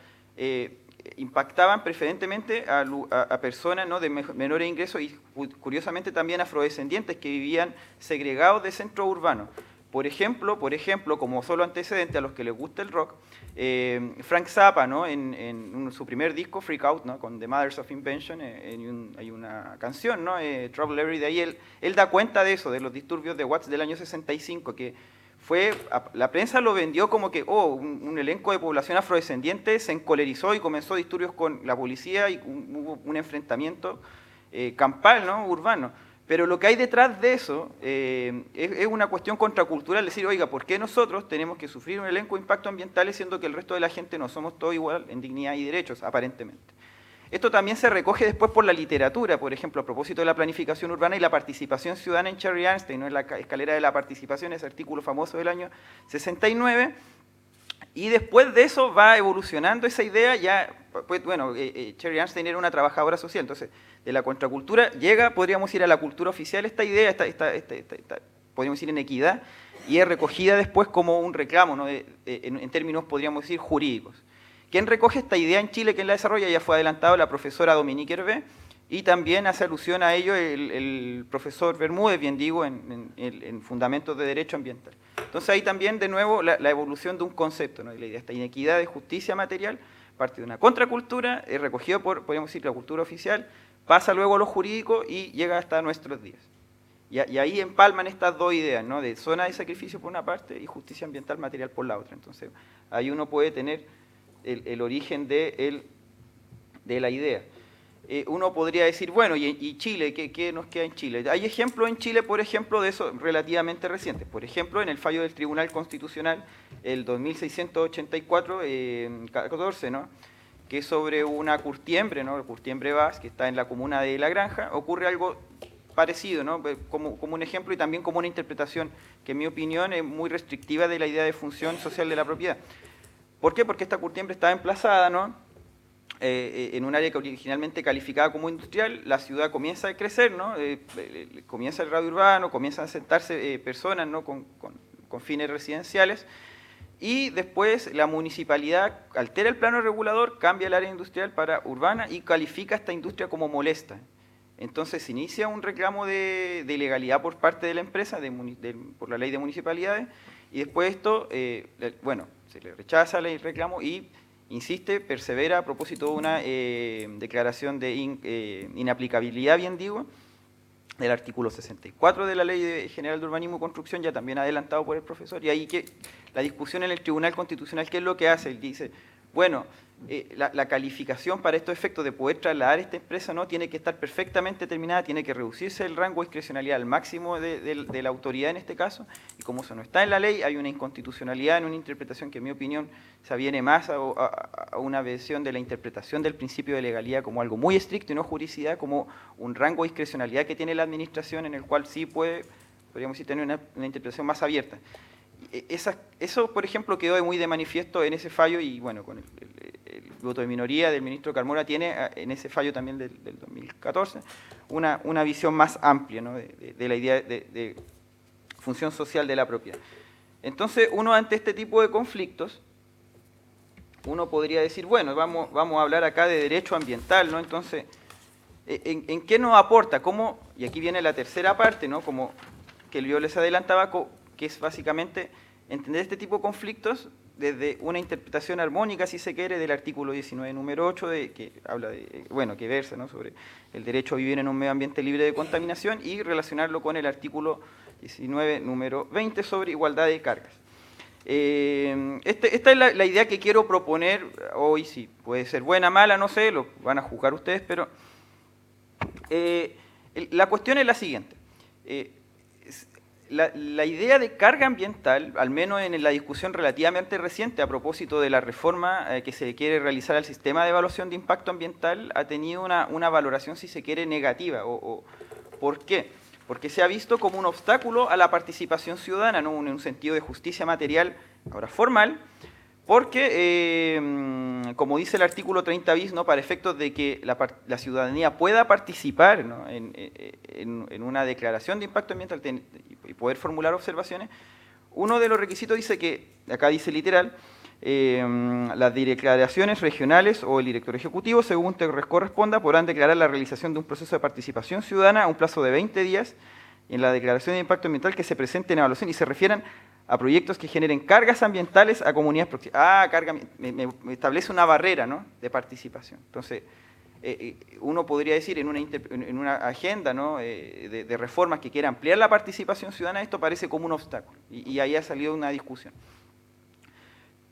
impactaban preferentemente a personas, ¿no?, de menores ingresos y curiosamente también afrodescendientes que vivían segregados de centros urbanos. Por ejemplo, como solo antecedente a los que les gusta el rock, Frank Zappa, ¿no?, en su primer disco, Freak Out, ¿no?, con The Mothers of Invention, hay una canción, ¿no?, Trouble Every Day, él da cuenta de eso, de los disturbios de Watts del año 65, que la prensa lo vendió como que un elenco de población afrodescendiente se encolerizó y comenzó disturbios con la policía y hubo un enfrentamiento campal, ¿no?, urbano. Pero lo que hay detrás de eso es una cuestión contracultural, decir, oiga, ¿por qué nosotros tenemos que sufrir un elenco de impactos ambientales siendo que el resto de la gente no somos todos igual en dignidad y derechos, aparentemente? Esto también se recoge después por la literatura, por ejemplo, a propósito de la planificación urbana y la participación ciudadana en Cherry Arnstein, ¿no?, en la escalera de la participación, ese artículo famoso del año 69, Y después de eso va evolucionando esa idea, ya, pues bueno, Cherry Arnstein era una trabajadora social, entonces de la contracultura llega, podríamos ir a la cultura oficial, esta idea, podríamos ir en equidad, y es recogida después como un reclamo, ¿no? En términos, podríamos decir, jurídicos. ¿Quién recoge esta idea en Chile? ¿Quién la desarrolla? Ya fue adelantado la profesora Dominique Hervé, y también hace alusión a ello el profesor Bermúdez, bien digo, en Fundamentos de Derecho Ambiental. Entonces ahí también, de nuevo, la evolución de un concepto, ¿no? La idea, esta inequidad de justicia material, parte de una contracultura, es recogido por, podríamos decir, la cultura oficial, pasa luego a lo jurídico y llega hasta nuestros días. Y ahí empalman estas dos ideas, ¿no? De zona de sacrificio por una parte y justicia ambiental material por la otra. Entonces ahí uno puede tener el origen de la idea. Uno podría decir, bueno, ¿y Chile? ¿Qué nos queda en Chile? Hay ejemplos en Chile, por ejemplo, de eso relativamente recientes. Por ejemplo, en el fallo del Tribunal Constitucional, el 2684-14, ¿no? Que es sobre una curtiembre, ¿no? El curtiembre Vaz, que está en la comuna de La Granja, ocurre algo parecido, ¿no? Como un ejemplo y también como una interpretación que en mi opinión es muy restrictiva de la idea de función social de la propiedad. ¿Por qué? Porque esta curtiembre estaba emplazada, ¿no? En un área que originalmente calificada como industrial, la ciudad comienza a crecer, ¿no? Comienza el radio urbano, comienzan a sentarse personas, ¿no? con fines residenciales, y después la municipalidad altera el plano regulador, cambia el área industrial para urbana y califica esta industria como molesta. Entonces se inicia un reclamo de ilegalidad por parte de la empresa, por la ley de municipalidades, y después esto, bueno, se le rechaza el reclamo y insiste, persevera a propósito de una declaración de inaplicabilidad, bien digo, del artículo 64 de la Ley General de Urbanismo y Construcción, ya también adelantado por el profesor, y ahí que la discusión en el Tribunal Constitucional, ¿qué es lo que hace? Él dice, bueno, la calificación para estos efectos de poder trasladar esta empresa no tiene que estar perfectamente determinada, tiene que reducirse el rango de discrecionalidad al máximo de la autoridad en este caso, y como eso no está en la ley, hay una inconstitucionalidad en una interpretación que en mi opinión se aviene más a una versión de la interpretación del principio de legalidad como algo muy estricto y no juridicidad, como un rango de discrecionalidad que tiene la administración en el cual sí podríamos decir, tener una interpretación más abierta. Eso, por ejemplo, quedó muy de manifiesto en ese fallo y, bueno, con el voto de minoría del ministro Carmona tiene en ese fallo también del 2014 una visión más amplia, ¿no? de la idea de función social de la propiedad. Entonces, uno ante este tipo de conflictos, uno podría decir, bueno, vamos a hablar acá de derecho ambiental, ¿no? Entonces, ¿en qué nos aporta? ¿Cómo? Y aquí viene la tercera parte, ¿no? Como que yo les adelantaba, que es básicamente entender este tipo de conflictos desde una interpretación armónica, si se quiere, del artículo 19, número 8, que habla que versa, ¿no? sobre el derecho a vivir en un medio ambiente libre de contaminación, y relacionarlo con el artículo 19, número 20, sobre igualdad de cargas. Esta es la idea que quiero proponer hoy, sí, puede ser buena, mala, no sé, lo van a juzgar ustedes, pero la cuestión es la siguiente. La idea de carga ambiental, al menos en la discusión relativamente reciente a propósito de la reforma que se quiere realizar al sistema de evaluación de impacto ambiental, ha tenido una valoración, si se quiere, negativa. ¿Por qué? Porque se ha visto como un obstáculo a la participación ciudadana, ¿no? En un sentido de justicia material, ahora formal, porque, como dice el artículo 30 bis, ¿no? Para efectos de que la ciudadanía pueda participar, ¿no? en una declaración de impacto ambiental y poder formular observaciones, uno de los requisitos dice que, acá dice literal, las declaraciones regionales o el director ejecutivo, según te corresponda, podrán declarar la realización de un proceso de participación ciudadana a un plazo de 20 días en la declaración de impacto ambiental que se presente en evaluación y se refieran a proyectos que generen cargas ambientales a comunidades próximas. Me establece una barrera, ¿no? de participación. Entonces, uno podría decir en una agenda, ¿no? de reformas que quiera ampliar la participación ciudadana, esto parece como un obstáculo. Y ahí ha salido una discusión.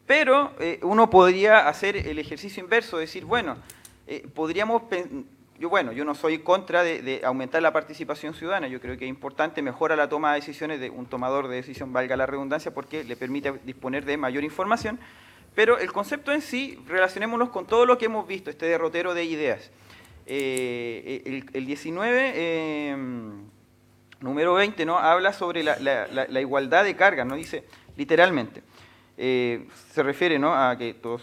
Pero uno podría hacer el ejercicio inverso, decir, bueno, yo no soy contra de aumentar la participación ciudadana, yo creo que es importante, mejora la toma de decisiones de un tomador de decisión, valga la redundancia, porque le permite disponer de mayor información, pero el concepto en sí, relacionémonos con todo lo que hemos visto, este derrotero de ideas. El 19, número 20, ¿no? habla sobre la igualdad de cargas, ¿no? Dice literalmente, se refiere, ¿no?, a que todo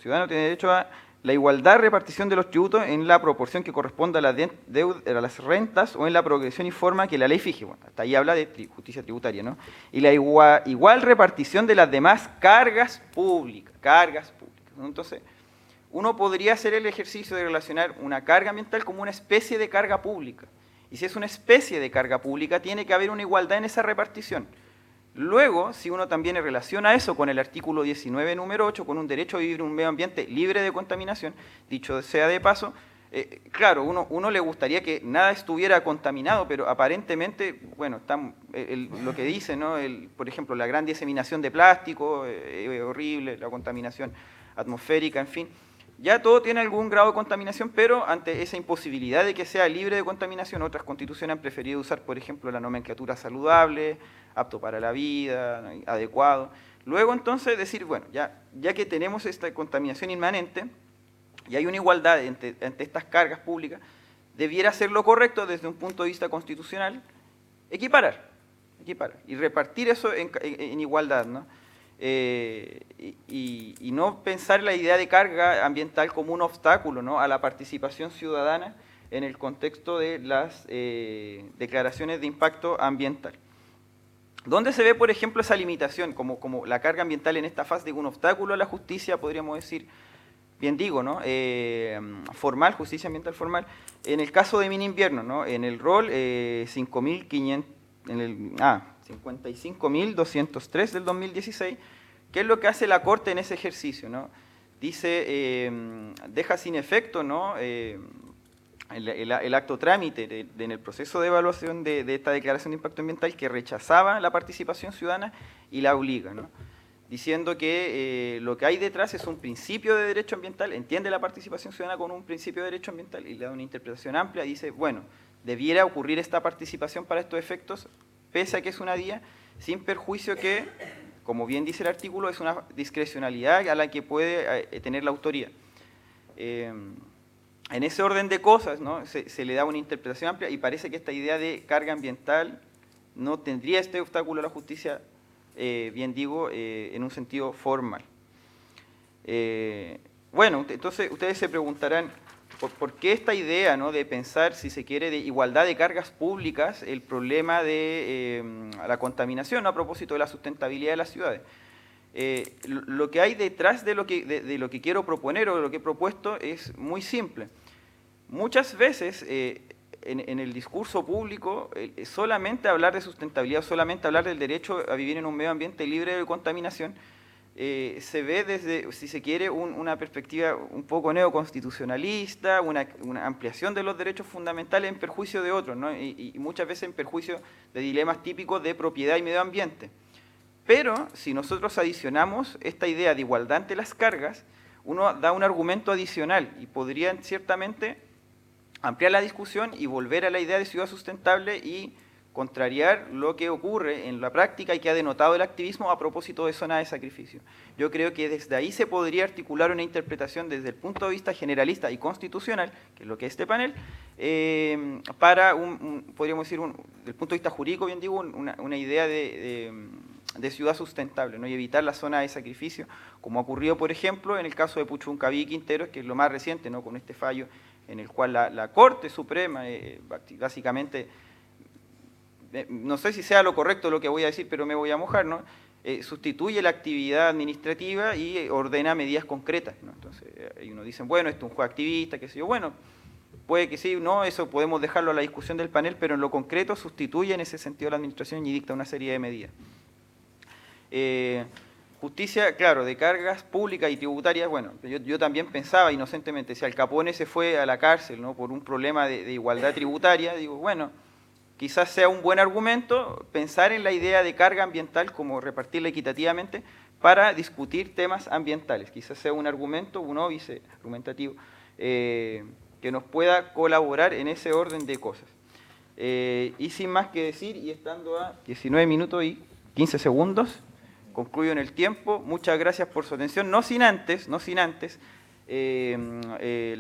ciudadano tiene derecho a la igualdad de repartición de los tributos en la proporción que corresponda a las rentas o en la progresión y forma que la ley fije. Bueno, hasta ahí habla de justicia tributaria, ¿no? Y la igual repartición de las demás cargas públicas, ¿no? Entonces, uno podría hacer el ejercicio de relacionar una carga ambiental como una especie de carga pública. Y si es una especie de carga pública, tiene que haber una igualdad en esa repartición. Luego, si uno también relaciona eso con el artículo 19, número 8, con un derecho a vivir en un medio ambiente libre de contaminación, dicho sea de paso, claro, uno le gustaría que nada estuviera contaminado, pero aparentemente, bueno, lo que dice, ¿no?, por ejemplo, la gran diseminación de plástico, horrible, la contaminación atmosférica, en fin, ya todo tiene algún grado de contaminación, pero ante esa imposibilidad de que sea libre de contaminación, otras constituciones han preferido usar, por ejemplo, la nomenclatura saludable, apto para la vida, adecuado. Luego, entonces, decir, bueno, ya que tenemos esta contaminación inmanente y hay una igualdad entre estas cargas públicas, debiera ser lo correcto desde un punto de vista constitucional, equiparar y repartir eso en igualdad, ¿no? Y no pensar la idea de carga ambiental como un obstáculo, ¿no?, a la participación ciudadana en el contexto de las declaraciones de impacto ambiental. ¿Dónde se ve, por ejemplo, esa limitación, como la carga ambiental en esta fase de un obstáculo a la justicia, podríamos decir, bien digo, ¿no?, formal, justicia ambiental formal? En el caso de Mininvierno, ¿no?, en el rol 55.203 del 2016, ¿qué es lo que hace la Corte en ese ejercicio, ¿no? Dice, deja sin efecto, ¿no?, el acto trámite en el proceso de evaluación de esta declaración de impacto ambiental, que rechazaba la participación ciudadana y la obliga, ¿no?, diciendo que lo que hay detrás es un principio de derecho ambiental, entiende la participación ciudadana con un principio de derecho ambiental y le da una interpretación amplia, y dice, bueno, debiera ocurrir esta participación para estos efectos, pese a que es una DIA, sin perjuicio que, como bien dice el artículo, es una discrecionalidad a la que puede tener la autoridad. En ese orden de cosas, ¿no?, se le da una interpretación amplia y parece que esta idea de carga ambiental no tendría este obstáculo a la justicia, bien digo, en un sentido formal. Bueno, entonces ustedes se preguntarán, ¿por qué esta idea, ¿no?, de pensar, si se quiere, de igualdad de cargas públicas, el problema de la contaminación, ¿no?, a propósito de la sustentabilidad de las ciudades? Lo que hay detrás de lo que quiero proponer o de lo que he propuesto es muy simple. Muchas veces en el discurso público solamente hablar de sustentabilidad, solamente hablar del derecho a vivir en un medio ambiente libre de contaminación, se ve desde, si se quiere, una perspectiva un poco neoconstitucionalista, una ampliación de los derechos fundamentales en perjuicio de otros, ¿no?, y muchas veces en perjuicio de dilemas típicos de propiedad y medio ambiente. Pero si nosotros adicionamos esta idea de igualdad ante las cargas, uno da un argumento adicional y podría ciertamente ampliar la discusión y volver a la idea de ciudad sustentable y contrariar lo que ocurre en la práctica y que ha denotado el activismo a propósito de zona de sacrificio. Yo creo que desde ahí se podría articular una interpretación desde el punto de vista generalista y constitucional, que es lo que es este panel, para podríamos decir, desde el punto de vista jurídico, bien digo, una idea de ciudad sustentable, ¿no?, y evitar la zona de sacrificio, como ha ocurrido, por ejemplo, en el caso de Puchuncaví y Quinteros, que es lo más reciente, ¿no?, con este fallo en el cual la Corte Suprema, básicamente, no sé si sea lo correcto lo que voy a decir, pero me voy a mojar, ¿no?, sustituye la actividad administrativa y ordena medidas concretas, ¿no? Entonces, ahí uno dice, bueno, esto es un juez activista, qué sé yo, bueno, puede que sí, no, eso podemos dejarlo a la discusión del panel, pero en lo concreto sustituye en ese sentido la administración y dicta una serie de medidas. Justicia, claro, de cargas públicas y tributarias, bueno, yo también pensaba inocentemente, si Al Capone se fue a la cárcel, ¿no?, por un problema de igualdad tributaria, digo, bueno, quizás sea un buen argumento pensar en la idea de carga ambiental como repartirla equitativamente para discutir temas ambientales, quizás sea un argumento, un óbice argumentativo, que nos pueda colaborar en ese orden de cosas. Y sin más que decir, y estando a 19 minutos y 15 segundos, concluyo en el tiempo. Muchas gracias por su atención. No sin antes, la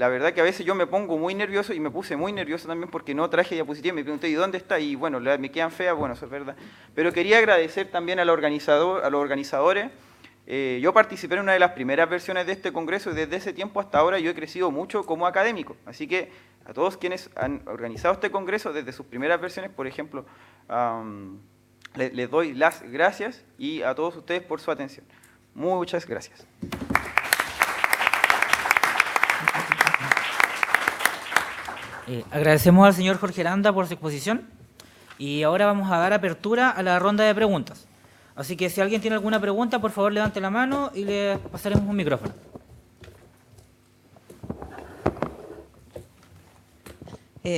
verdad que a veces yo me pongo muy nervioso y me puse muy nervioso también porque no traje diapositivas. Me pregunté, ¿y dónde está? Y bueno, me quedan feas, bueno, eso es verdad. Pero quería agradecer también a los organizadores Yo participé en una de las primeras versiones de este congreso y desde ese tiempo hasta ahora yo he crecido mucho como académico. Así que a todos quienes han organizado este congreso desde sus primeras versiones, por ejemplo, les doy las gracias y a todos ustedes por su atención. Muchas gracias. Agradecemos al señor Jorge Aranda por su exposición y ahora vamos a dar apertura a la ronda de preguntas. Así que si alguien tiene alguna pregunta, por favor levante la mano y le pasaremos un micrófono.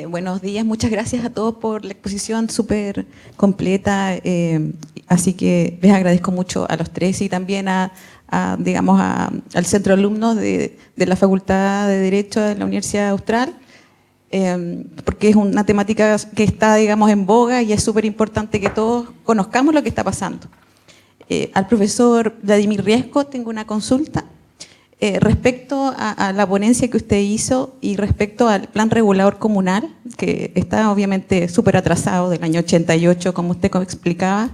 Buenos días, muchas gracias a todos por la exposición súper completa, así que les agradezco mucho a los tres y también digamos, al Centro de Alumnos de la Facultad de Derecho de la Universidad Austral, porque es una temática que está, digamos, en boga y es súper importante que todos conozcamos lo que está pasando. Al profesor Vladimir Riesco tengo una consulta. Respecto a la ponencia que usted hizo y respecto al plan regulador comunal, que está obviamente súper atrasado del año 88, como usted explicaba,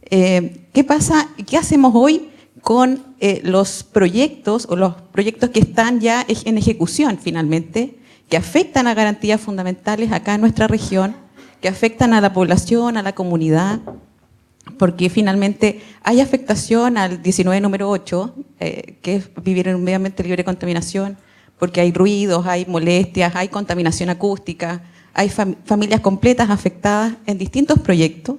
¿qué pasa, qué hacemos hoy con los proyectos o los proyectos que están ya en ejecución finalmente, que afectan a garantías fundamentales acá en nuestra región, que afectan a la población, a la comunidad? Porque finalmente hay afectación al 19 número 8, que es vivir en un medio ambiente libre de contaminación, porque hay ruidos, hay molestias, hay contaminación acústica, hay familias completas afectadas en distintos proyectos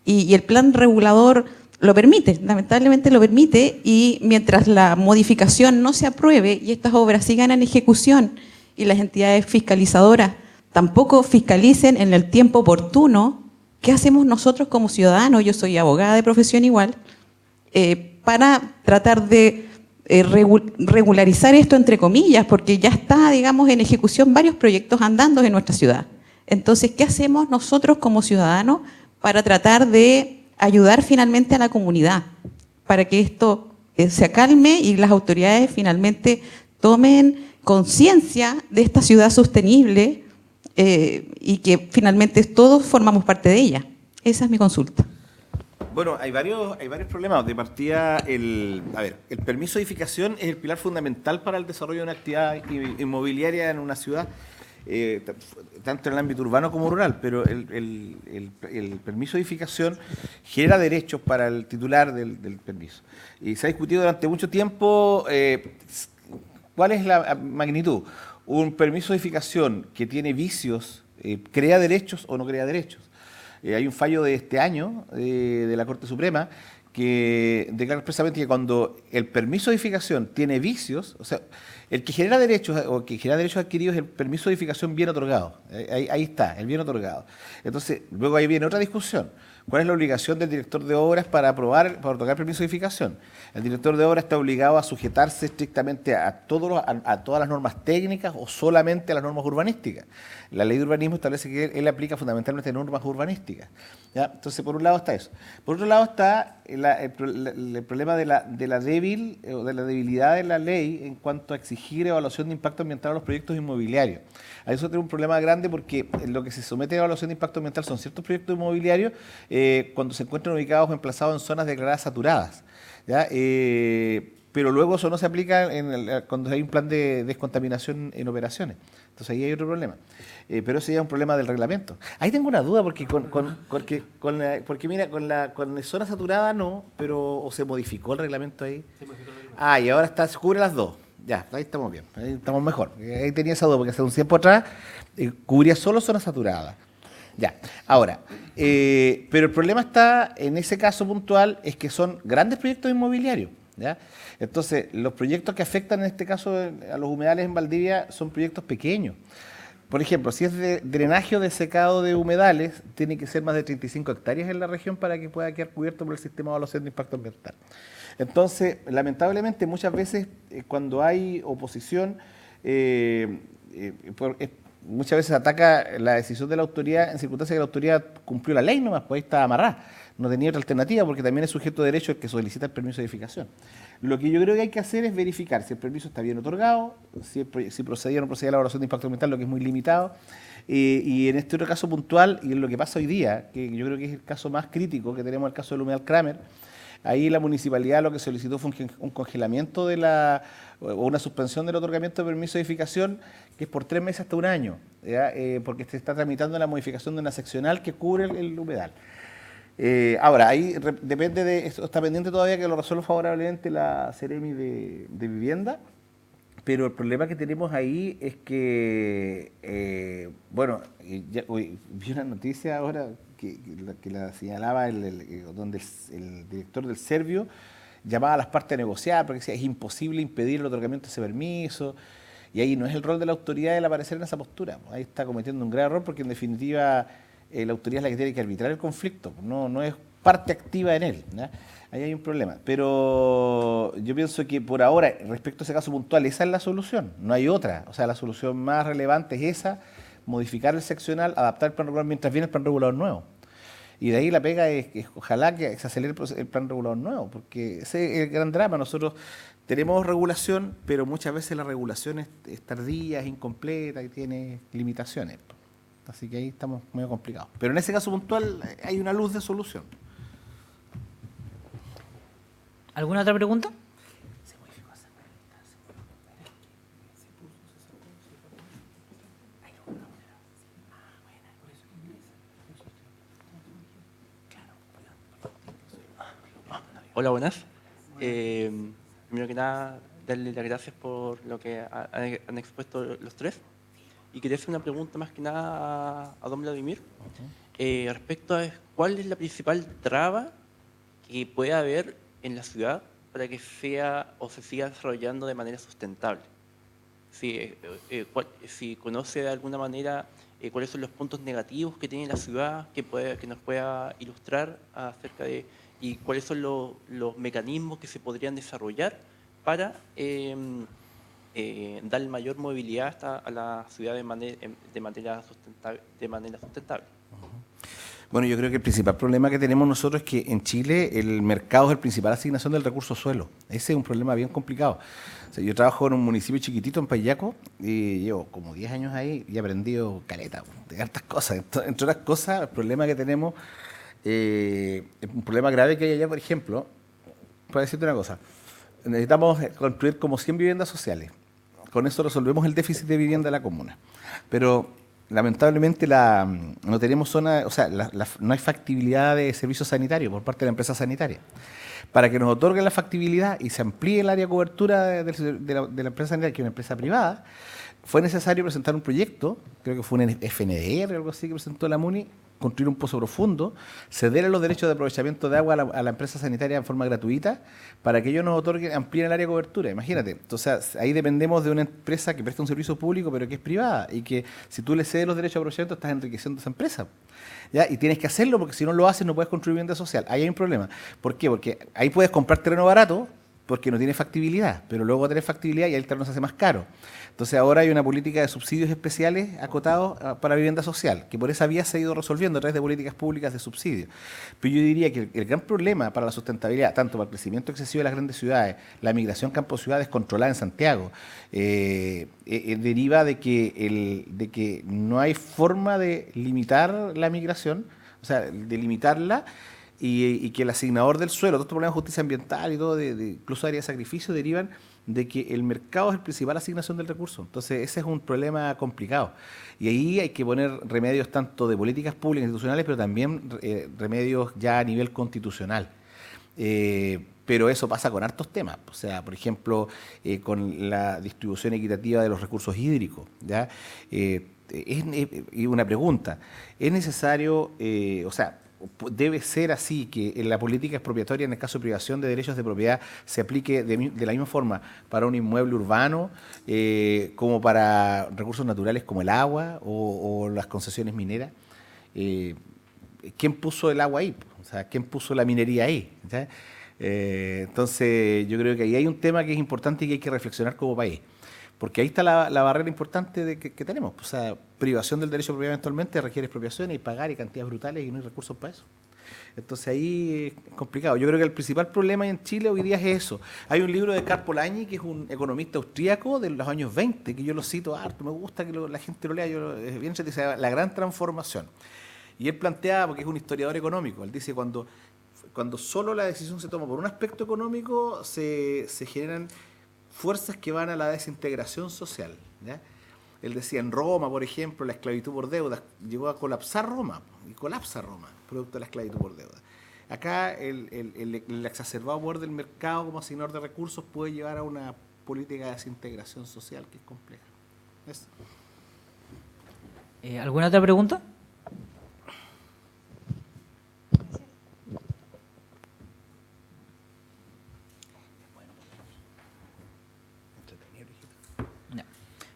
y el plan regulador lo permite, lamentablemente lo permite, y mientras la modificación no se apruebe y estas obras sigan en ejecución y las entidades fiscalizadoras tampoco fiscalicen en el tiempo oportuno, ¿qué hacemos nosotros como ciudadanos? Yo soy abogada de profesión igual, para tratar de regularizar esto entre comillas, porque ya está, digamos, en ejecución varios proyectos andando en nuestra ciudad. Entonces, ¿qué hacemos nosotros como ciudadanos para tratar de ayudar finalmente a la comunidad? Para que esto se acalme y las autoridades finalmente tomen conciencia de esta ciudad sostenible, y que finalmente todos formamos parte de ella. Esa es mi consulta. Bueno, hay varios problemas. De partida, el permiso de edificación es el pilar fundamental para el desarrollo de una actividad inmobiliaria en una ciudad, tanto en el ámbito urbano como rural, pero el permiso de edificación genera derechos para el titular del permiso. Y se ha discutido durante mucho tiempo cuál es la magnitud. Un permiso de edificación que tiene vicios, ¿crea derechos o no crea derechos? Hay un fallo de este año de la Corte Suprema que declara expresamente que cuando el permiso de edificación tiene vicios, o sea, el que genera derechos o que genera derechos adquiridos es el permiso de edificación bien otorgado. Ahí está, el bien otorgado. Entonces, luego ahí viene otra discusión. ¿Cuál es la obligación del director de obras para otorgar permiso de edificación? El director de obras está obligado a sujetarse estrictamente a todas las normas técnicas o solamente a las normas urbanísticas. La ley de urbanismo establece que él aplica fundamentalmente normas urbanísticas, ¿ya? Entonces, por un lado está eso. Por otro lado está el problema de la debilidad de la ley en cuanto a exigir evaluación de impacto ambiental a los proyectos inmobiliarios. A eso tiene un problema grande porque lo que se somete a evaluación de impacto ambiental son ciertos proyectos inmobiliarios cuando se encuentran ubicados o emplazados en zonas declaradas saturadas, ¿ya? Pero luego eso no se aplica cuando hay un plan de descontaminación en operaciones. Entonces ahí hay otro problema. Pero ese ya es un problema del reglamento. Ahí tengo una duda porque mira, con la zona saturada no, pero o se modificó el reglamento ahí. Y ahora se cubre las dos. Ya, ahí estamos bien, ahí estamos mejor. Ahí tenía esa duda porque hace un tiempo atrás cubría solo zona saturada. Ya, ahora, pero el problema está en ese caso puntual es que son grandes proyectos inmobiliarios, ¿ya? Entonces, los proyectos que afectan en este caso a los humedales en Valdivia son proyectos pequeños. Por ejemplo, si es de drenaje o de secado de humedales, tiene que ser más de 35 hectáreas en la región para que pueda quedar cubierto por el sistema de evaluación de impacto ambiental. Entonces, lamentablemente, muchas veces cuando hay oposición, muchas veces ataca la decisión de la autoridad en circunstancias que la autoridad cumplió la ley nomás, pues ahí está amarrada. No tenía otra alternativa porque también es sujeto de derecho el que solicita el permiso de edificación. Lo que yo creo que hay que hacer es verificar si el permiso está bien otorgado, si procedía o no procedía a la evaluación de impacto ambiental, lo que es muy limitado. Y en este otro caso puntual, y en lo que pasa hoy día, que yo creo que es el caso más crítico que tenemos, el caso del humedal Kramer, ahí la municipalidad lo que solicitó fue un congelamiento o una suspensión del otorgamiento de permiso de edificación, que es por 3 meses hasta 1 año, ¿ya? Porque se está tramitando la modificación de una seccional que cubre el humedal. Ahora, ahí depende de, esto está pendiente todavía que lo resuelva favorablemente la Seremi de Vivienda, pero el problema que tenemos ahí es que, bueno, vi una noticia ahora que la señalaba donde el director del Servio llamaba a las partes a negociar, porque decía, es imposible impedir el otorgamiento de ese permiso, y ahí no es el rol de la autoridad el aparecer en esa postura. Ahí está cometiendo un gran error, porque en definitiva la autoridad es la que tiene que arbitrar el conflicto, no es parte activa en él, ¿ya? Ahí hay un problema. Pero yo pienso que por ahora, respecto a ese caso puntual, esa es la solución, no hay otra. O sea, la solución más relevante es esa, modificar el seccional, adaptar el plan regulador mientras viene el plan regulador nuevo. Y de ahí la pega es ojalá que se acelere el plan regulador nuevo, porque ese es el gran drama. Nosotros tenemos regulación, pero muchas veces la regulación es tardía, es incompleta y tiene limitaciones. Así que ahí estamos medio complicados. Pero en ese caso puntual hay una luz de solución. ¿Alguna otra pregunta? Hola, buenas. Primero que nada, darle las gracias por lo que han expuesto los tres. Y quería hacer una pregunta más que nada a don Vladimir. Respecto a cuál es la principal traba que puede haber en la ciudad para que sea o se siga desarrollando de manera sustentable. Si conoce de alguna manera cuáles son los puntos negativos que tiene la ciudad, que nos pueda ilustrar acerca de y cuáles son los mecanismos que se podrían desarrollar para dar mayor movilidad a la ciudad de manera sustentable. Bueno, yo creo que el principal problema que tenemos nosotros es que en Chile el mercado es el principal asignación del recurso suelo. Ese es un problema bien complicado. O sea, yo trabajo en un municipio chiquitito, en Payaco, y llevo como 10 años ahí y he aprendido caleta de hartas cosas. Entre otras cosas, el problema que tenemos, un problema grave que hay allá, por ejemplo, para decirte una cosa, necesitamos construir como 100 viviendas sociales. Con eso resolvemos el déficit de vivienda de la comuna. Pero lamentablemente no tenemos zona, o sea, no hay factibilidad de servicios sanitarios por parte de la empresa sanitaria. Para que nos otorguen la factibilidad y se amplíe el área de cobertura de la empresa sanitaria, que es una empresa privada, fue necesario presentar un proyecto, creo que fue un FNDR o algo así que presentó la MUNI, construir un pozo profundo, ceder los derechos de aprovechamiento de agua a la empresa sanitaria en forma gratuita para que ellos nos otorguen, amplíen el área de cobertura. Imagínate, entonces ahí dependemos de una empresa que presta un servicio público pero que es privada y que si tú le cedes los derechos de aprovechamiento estás enriqueciendo a esa empresa, ¿ya? Y tienes que hacerlo porque si no lo haces no puedes construir vivienda social. Ahí hay un problema. ¿Por qué? Porque ahí puedes comprar terreno barato porque no tiene factibilidad, pero luego va a tener factibilidad y ahí el terreno se hace más caro. Entonces ahora hay una política de subsidios especiales acotados para vivienda social, que por esa vía se ha ido resolviendo a través de políticas públicas de subsidio. Pero yo diría que el gran problema para la sustentabilidad, tanto para el crecimiento excesivo de las grandes ciudades, la migración campo-ciudad descontrolada en Santiago, deriva de que no hay forma de limitar la migración, o sea, de limitarla, y que el asignador del suelo, todo este problema de justicia ambiental y todo, incluso área de sacrificio, derivan de que el mercado es el principal asignación del recurso. Entonces, ese es un problema complicado. Y ahí hay que poner remedios tanto de políticas públicas institucionales, pero también remedios ya a nivel constitucional. Pero eso pasa con hartos temas. O sea, por ejemplo, con la distribución equitativa de los recursos hídricos, ¿ya? Y una pregunta, ¿es necesario, o sea, debe ser así que en la política expropiatoria, en el caso de privación de derechos de propiedad, se aplique de la misma forma para un inmueble urbano como para recursos naturales como el agua o las concesiones mineras? ¿Quién puso el agua ahí? O sea, ¿quién puso la minería ahí? ¿Ya? Entonces, yo creo que ahí hay un tema que es importante y que hay que reflexionar como país. Porque ahí está la barrera importante que tenemos. O sea, privación del derecho a propiedad eventualmente requiere expropiaciones y pagar y cantidades brutales y no hay recursos para eso. Entonces ahí es complicado. Yo creo que el principal problema en Chile hoy día es eso. Hay un libro de Karl Polanyi, que es un economista austríaco de los años 20, que yo lo cito harto, me gusta que la gente lo lea, es bien dice La Gran Transformación. Y él plantea, porque es un historiador económico, él dice cuando cuando solo la decisión se toma por un aspecto económico, se generan fuerzas que van a la desintegración social, ¿ya? Él decía, en Roma, por ejemplo, la esclavitud por deuda llegó a colapsar Roma, y colapsa Roma, producto de la esclavitud por deuda. Acá el exacerbado poder del mercado como asignador de recursos puede llevar a una política de desintegración social que es compleja. Eso. ¿Alguna otra pregunta? Ya.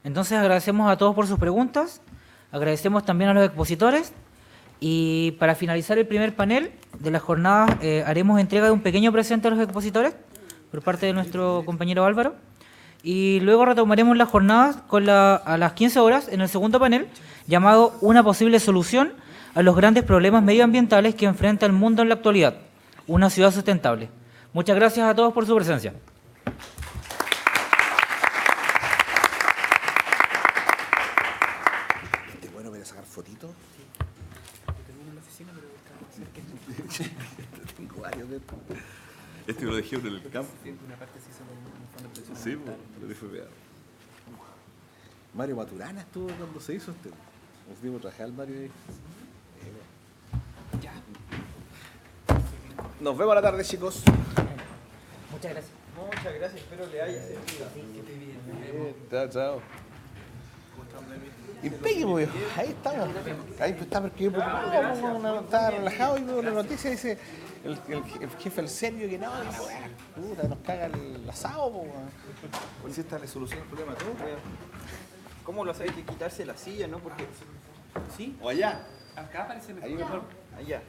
Entonces agradecemos a todos por sus preguntas, agradecemos también a los expositores y para finalizar el primer panel de la jornada haremos entrega de un pequeño presente a los expositores por parte de nuestro compañero Álvaro y luego retomaremos la jornada a las 15 horas en el segundo panel llamado Una posible solución a los grandes problemas medioambientales que enfrenta el mundo en la actualidad, una ciudad sustentable. Muchas gracias a todos por su presencia. Bueno, ¿voy a sacar fotitos? Tengo varios de estos. Este lo dejé en el campo. Sí, lo dejé pegar. Mario Maturana estuvo cuando se hizo este. Nos dimos traje al Mario ahí. Ya. Nos vemos a la tarde, chicos. Muchas gracias. Muchas gracias, espero le haya servido. Chao, chao. Impegue, pues, ahí estamos. Ahí está porque yo estaba relajado y veo la noticia y dice el jefe del serbio que no, puta, nos caga el asado, pues. Si esta le soluciona el problema a todo. ¿Cómo lo hacéis? Hay que quitarse la silla, ¿no? Porque... ¿Sí? O allá. Acá parece mejor. Ahí mejor. Allá.